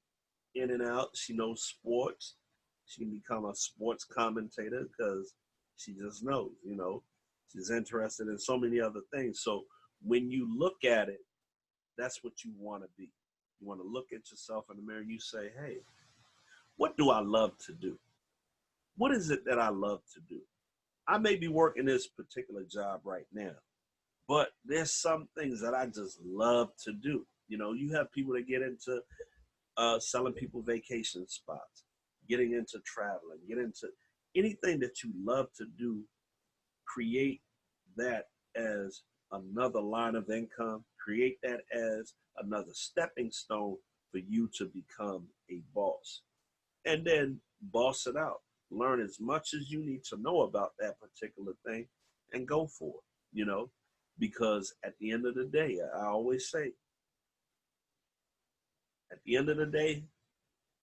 in and out. She knows sports. She can become a sports commentator because she just knows. You know, she's interested in so many other things. So when you look at it, that's what you want to be. You want to look at yourself in the mirror. You say, "Hey, what do I love to do? What is it that I love to do? I may be working this particular job right now, but there's some things that I just love to do. You know, you have people that get into selling people vacation spots, getting into traveling, get into anything that you love to do, create that as another line of income, create that as another stepping stone for you to become a boss. And then boss it out. Learn as much as you need to know about that particular thing and go for it, you know, because at the end of the day, I always say, at the end of the day,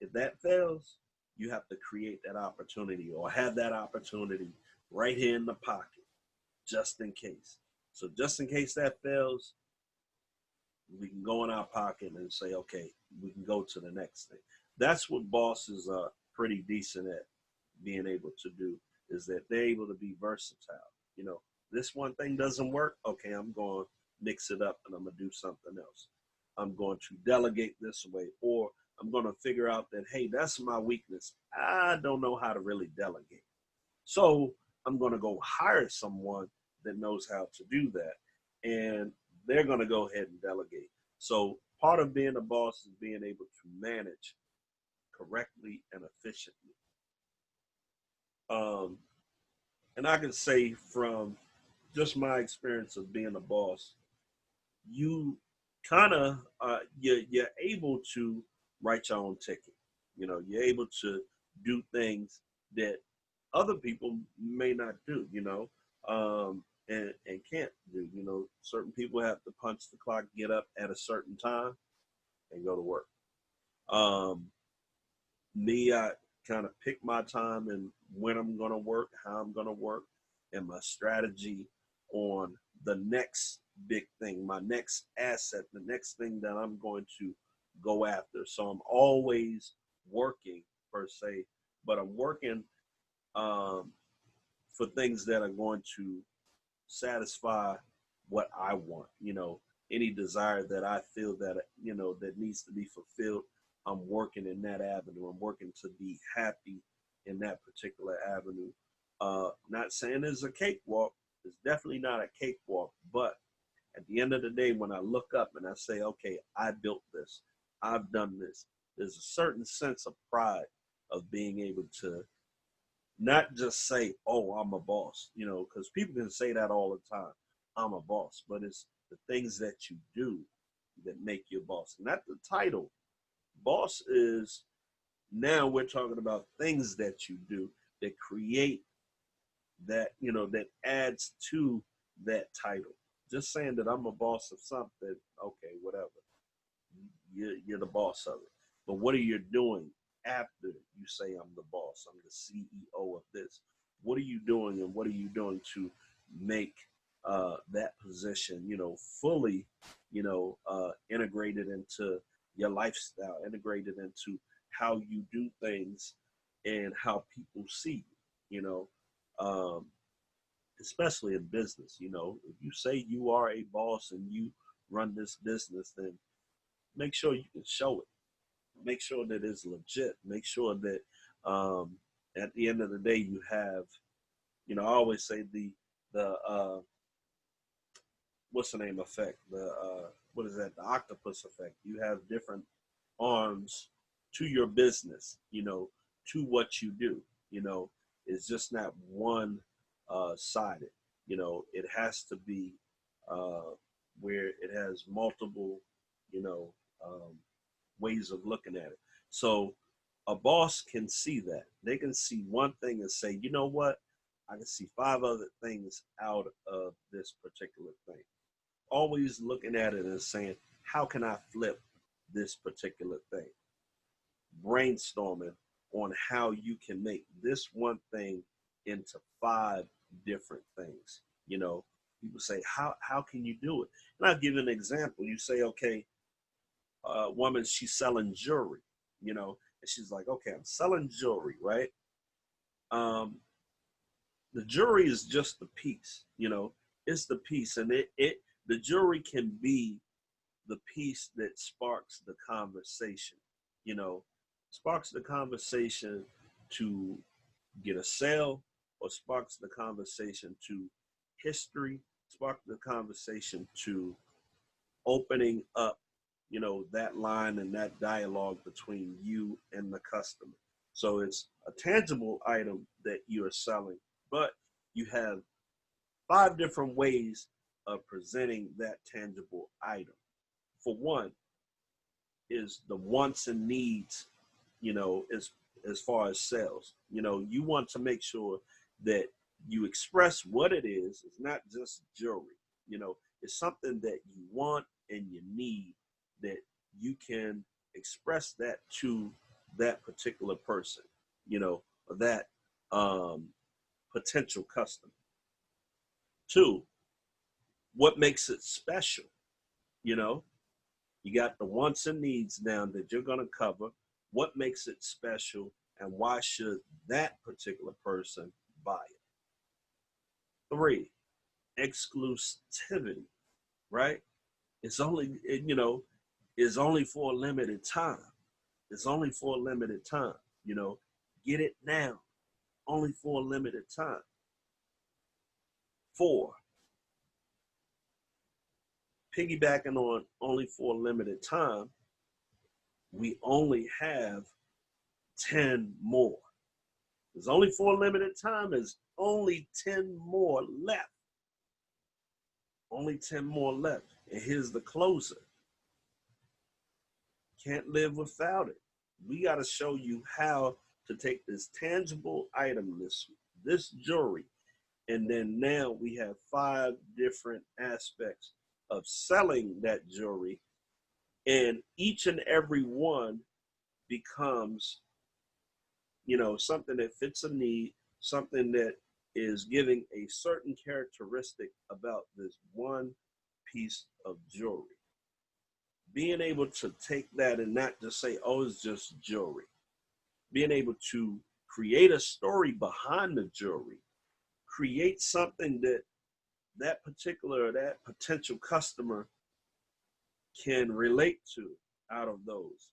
if that fails, you have to create that opportunity or have that opportunity right here in the pocket, just in case. So just in case that fails, we can go in our pocket and say, okay, we can go to the next thing. That's what bosses are pretty decent at being able to do, is that they're able to be versatile. You know, this one thing doesn't work. Okay, I'm going to mix it up and I'm going to do something else. I'm going to delegate this away, or I'm going to figure out that, hey, that's my weakness. I don't know how to really delegate. So I'm going to go hire someone that knows how to do that. And they're going to go ahead and delegate. So part of being a boss is being able to manage correctly and efficiently. Um, and I can say from just my experience of being a boss, you kind of you're able to write your own ticket. You know, you're able to do things that other people may not do. You know, and can't do. You know, certain people have to punch the clock, get up at a certain time, and go to work. Um, Me, I kind of pick my time and when I'm going to work, how I'm going to work, and my strategy on the next big thing, my next asset, the next thing that I'm going to go after. So I'm always working per se, but I'm working um, for things that are going to satisfy what I want. You know, any desire that I feel that that needs to be fulfilled, I'm working in that avenue. I'm working to be happy in that particular avenue. Not saying it's a cakewalk, It's definitely not a cakewalk, but at the end of the day, when I look up and I say, okay, I built this, I've done this, there's a certain sense of pride of being able to not just say, oh, I'm a boss, because people can say that all the time. I'm a boss, but it's the things that you do that make you a boss, not the title. Boss is, now we're talking about things that you do that create that, that adds to that title. Just saying that I'm a boss of something, okay, whatever. You're the boss of it. But what are you doing after you say I'm the boss? I'm the CEO of this. What are you doing, and what are you doing to make that position, fully, integrated into your lifestyle, integrated into how you do things and how people see you, especially in business. If you say you are a boss and you run this business, then make sure you can show it. Make sure that it's legit. Make sure that at the end of the day you have, I always say the what's the name effect? The what is that? The octopus effect. You have different arms to your business, to what you do. It's just not one sided. It has to be where it has multiple, you know, um, ways of looking at it. So a boss can see that. They can see one thing and say, you know what? I can see five other things out of this particular thing. Always looking at it and saying, how can I flip this particular thing? Brainstorming on how you can make this one thing into five different things. People say, how can you do it? And I'll give you an example. You say, okay, a woman, she's selling jewelry, and she's like, okay, I'm selling jewelry, right? Um, the jewelry is just the piece, it's the piece, and the jewelry can be the piece that sparks the conversation, you know, sparks the conversation to get a sale, or sparks the conversation to history, sparks the conversation to opening up, that line and that dialogue between you and the customer. So it's a tangible item that you are selling, but you have five different ways of presenting that tangible item. For one, is the wants and needs, as far as sales. You want to make sure that you express what it is. It's not just jewelry. It's something that you want and you need, that you can express that to that particular person, or that um, potential customer. Two, what makes it special? You know, you got the wants and needs now that you're going to cover. What makes it special, and why should that particular person buy it? Three, exclusivity, right? It's only, it's only for a limited time. It's only for a limited time. You know, get it now, only for a limited time. Four, piggybacking on only for a limited time, we only have 10 more. There's only for a limited time, there's only 10 more left. Only 10 more left. And here's the closer. Can't live without it. We got to show you how to take this tangible item, this jewelry, and then now we have five different aspects of selling that jewelry, and each and every one becomes, something that fits a need, something that is giving a certain characteristic about this one piece of jewelry. Being able to take that and not just say, oh, it's just jewelry. Being able to create a story behind the jewelry, create something that that potential customer can relate to out of those.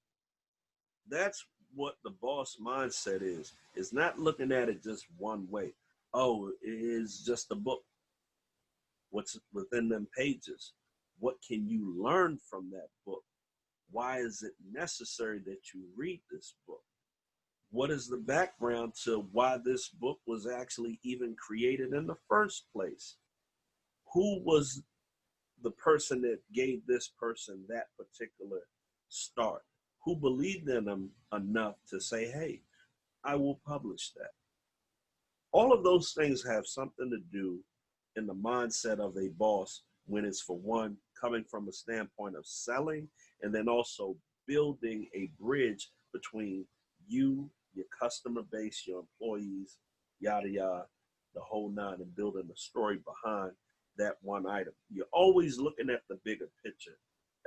That's what the boss mindset is. It's not looking at it just one way. Oh, it is just a book. what's within them pages. What can you learn from that book? Why is it necessary that you read this book? What is the background to why this book was actually even created in the first place? Who was the person that gave this person that particular start? Who believed in them enough to say, hey, I will publish that? All of those things have something to do in the mindset of a boss when it's, for one, coming from a standpoint of selling, and then also building a bridge between you, your customer base, your employees, yada yada, the whole nine, and building a story behind that one item. You're always looking at the bigger picture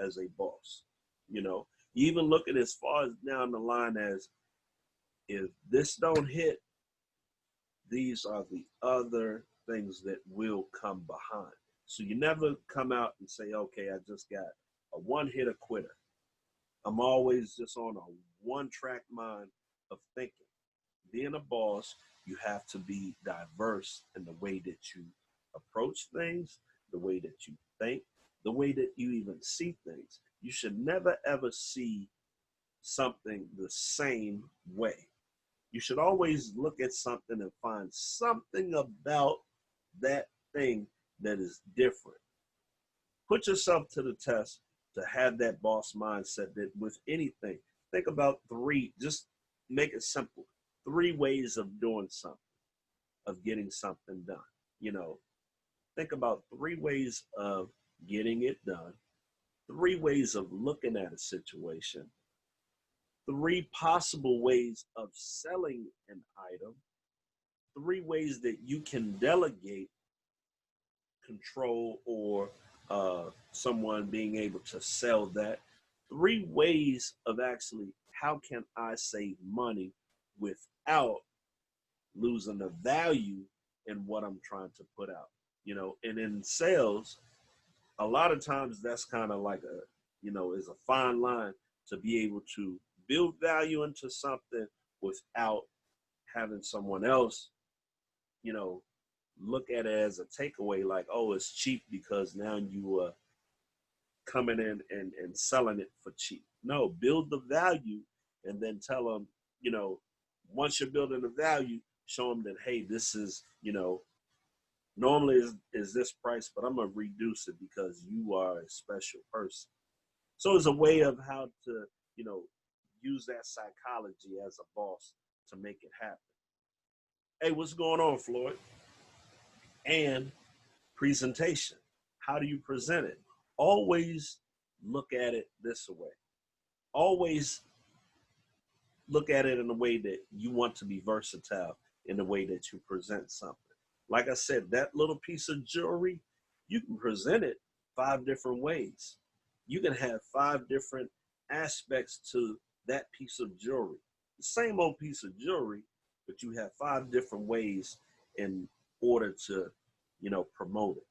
as a boss. You know, you even looking as far as down the line as, if this don't hit, these are the other things that will come behind. So you never come out and say, okay, I just got a one-hitter quitter. I'm always just on a one-track mind of thinking. Being a boss, you have to be diverse in the way that you approach things, the way that you think, the way that you even see things. You should never ever see something the same way. You should always look at something and find something about that thing that is different. Put yourself to the test to have that boss mindset that with anything, think about three, just make it simple. Three ways of doing something, of getting something done. You know, think about three ways of getting it done, three ways of looking at a situation, three possible ways of selling an item, three ways that you can delegate control or someone being able to sell that, three ways of actually how can I save money without losing the value in what I'm trying to put out. You know, and in sales, a lot of times that's kind of like a, you know, is a fine line to be able to build value into something without having someone else, you know, look at it as a takeaway, like, oh, it's cheap because now you are coming in and selling it for cheap. No, build the value and then tell them, you know, once you're building the value, show them that, hey, this is, you know, normally is this price, but I'm going to reduce it because you are a special person. So it's a way of how to, you know, use that psychology as a boss to make it happen. Hey, what's going on, Floyd? And presentation. How do you present it? Always look at it this way. Always look at it in a way that you want to be versatile in the way that you present something. Like I said, that little piece of jewelry, you can present it 5 different ways. You can have 5 different aspects to that piece of jewelry. The same old piece of jewelry, but you have 5 different ways in order to, you know, promote it.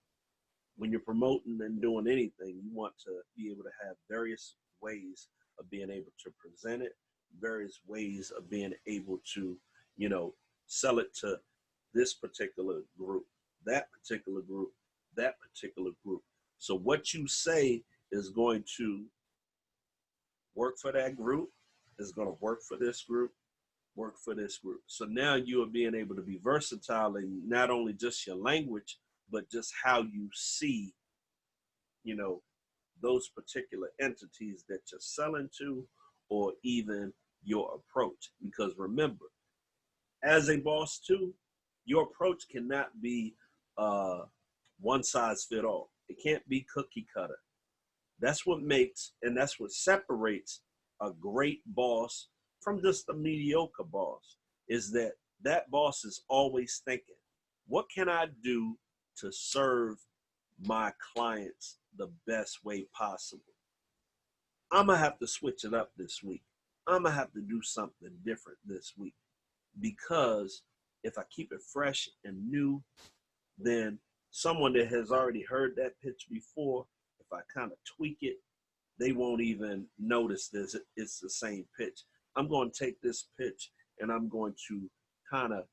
When you're promoting and doing anything, you want to be able to have various ways of being able to present it, various ways of being able to, you know, sell it to this particular group, that particular group, that particular group. So what you say is going to work for that group, is going to work for this group, work for this group. So now you are being able to be versatile in not only just your language, but just how you see, you know, those particular entities that you're selling to, or even your approach. Because remember, as a boss too, your approach cannot be one size fit all. It can't be cookie cutter. That's what makes and that's what separates a great boss from just a mediocre boss, is that that boss is always thinking, what can I do to serve my clients the best way possible? I'm going to have to switch it up this week. I'm going to have to do something different this week, because if I keep it fresh and new, then someone that has already heard that pitch before, if I kind of tweak it, they won't even notice this. It's the same pitch. I'm going to take this pitch and I'm going to kind of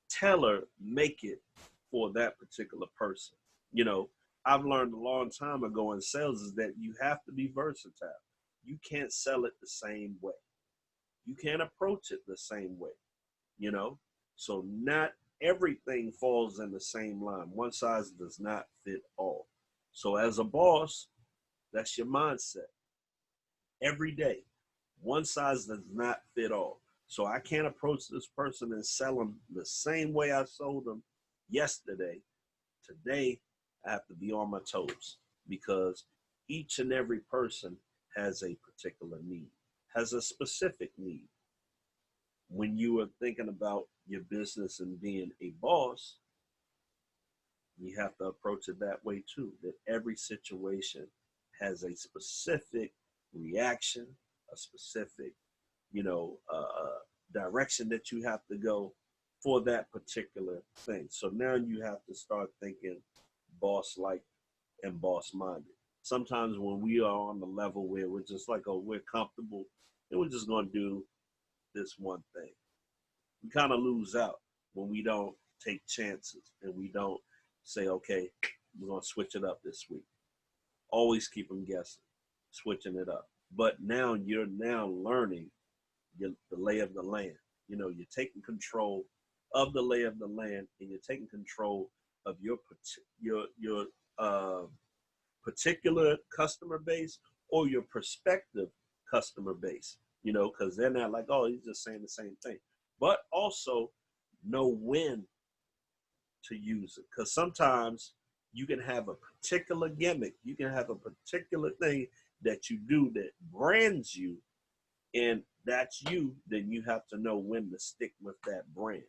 tailor make it for that particular person. You know, I've learned a long time ago in sales is that you have to be versatile. You can't sell it the same way. You can't approach it the same way, you know? So not everything falls in the same line. One size does not fit all. So as a boss, that's your mindset. Every day, one size does not fit all. So I can't approach this person and sell them the same way I sold them yesterday. Today, I have to be on my toes because each and every person has a particular need, has a specific need. When you are thinking about your business and being a boss, you have to approach it that way too, that every situation has a specific reaction, a specific, direction that you have to go for that particular thing. So now you have to start thinking boss like and boss minded. Sometimes when we are on the level where we're just like, oh, we're comfortable and we're just going to do this one thing, we kind of lose out when we don't take chances and we don't say, okay, we're going to switch it up this week. Always keep them guessing, switching it up. But now you're now learning the lay of the land. You're taking control of the lay of the land, and you're taking control of your particular customer base or your prospective customer base. Because they're not like, oh, he's just saying the same thing. But also know when to use it, because sometimes you can have a particular gimmick, you can have a particular thing that you do that brands you, and that's you. Then you have to know when to stick with that brand.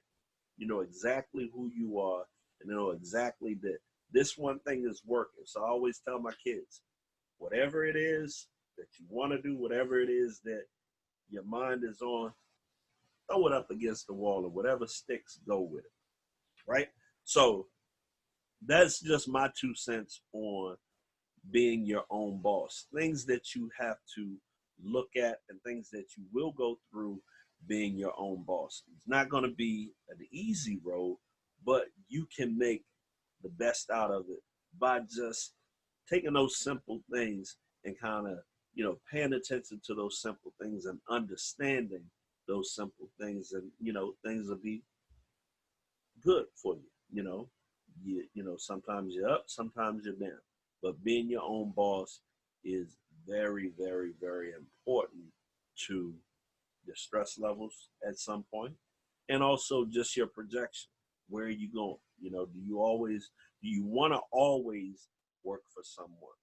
You know exactly who you are, and you know exactly that this one thing is working. So I always tell my kids, whatever it is that you want to do, whatever it is that your mind is on, throw it up against the wall, and whatever sticks, go with it. Right? So that's just my 2 cents on being your own boss. Things that you have to look at and things that you will go through being your own boss. It's not going to be an easy road, but you can make the best out of it by just taking those simple things and kind of, paying attention to those simple things and understanding those simple things, and, things will be good for you. Sometimes you're up, sometimes you're down, but being your own boss is very, very, very important to your stress levels at some point, and also just your projection. Where are you going? Do you want to always work for someone?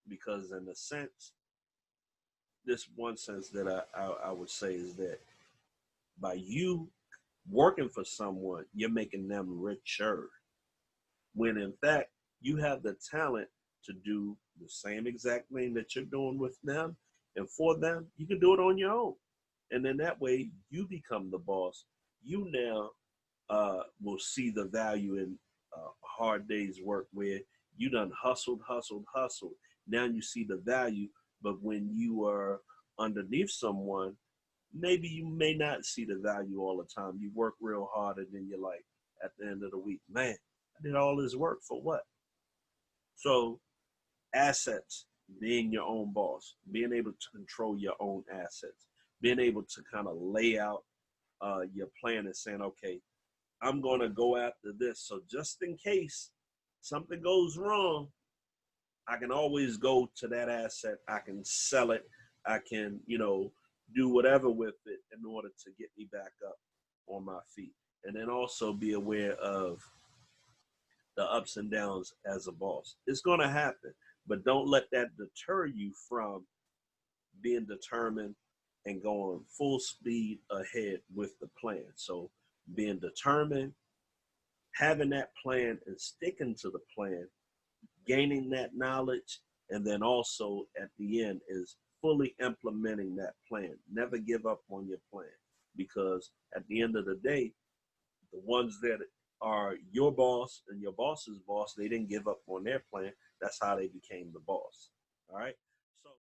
Because in a sense, this one sense that I would say is that by you working for someone, you're making them richer, when in fact you have the talent to do the same exact thing that you're doing with them and for them. You can do it on your own, and then that way you become the boss. You now will see the value in a hard day's work, where you done hustled. Now you see the value. But when you are underneath someone, maybe you may not see the value all the time. You work real hard, and then you're like, at the end of the week, man, I did all this work for what? So assets, being your own boss, being able to control your own assets, being able to kind of lay out your plan and saying, okay, I'm going to go after this. So just in case something goes wrong, I can always go to that asset. I can sell it. I can, do whatever with it in order to get me back up on my feet. And then also be aware of the ups and downs as a boss. It's going to happen, but don't let that deter you from being determined and going full speed ahead with the plan. So being determined, having that plan and sticking to the plan, gaining that knowledge, and then also at the end is fully implementing that plan. Never give up on your plan, because at the end of the day, the ones that are your boss and your boss's boss, they didn't give up on their plan. That's how they became the boss. All right.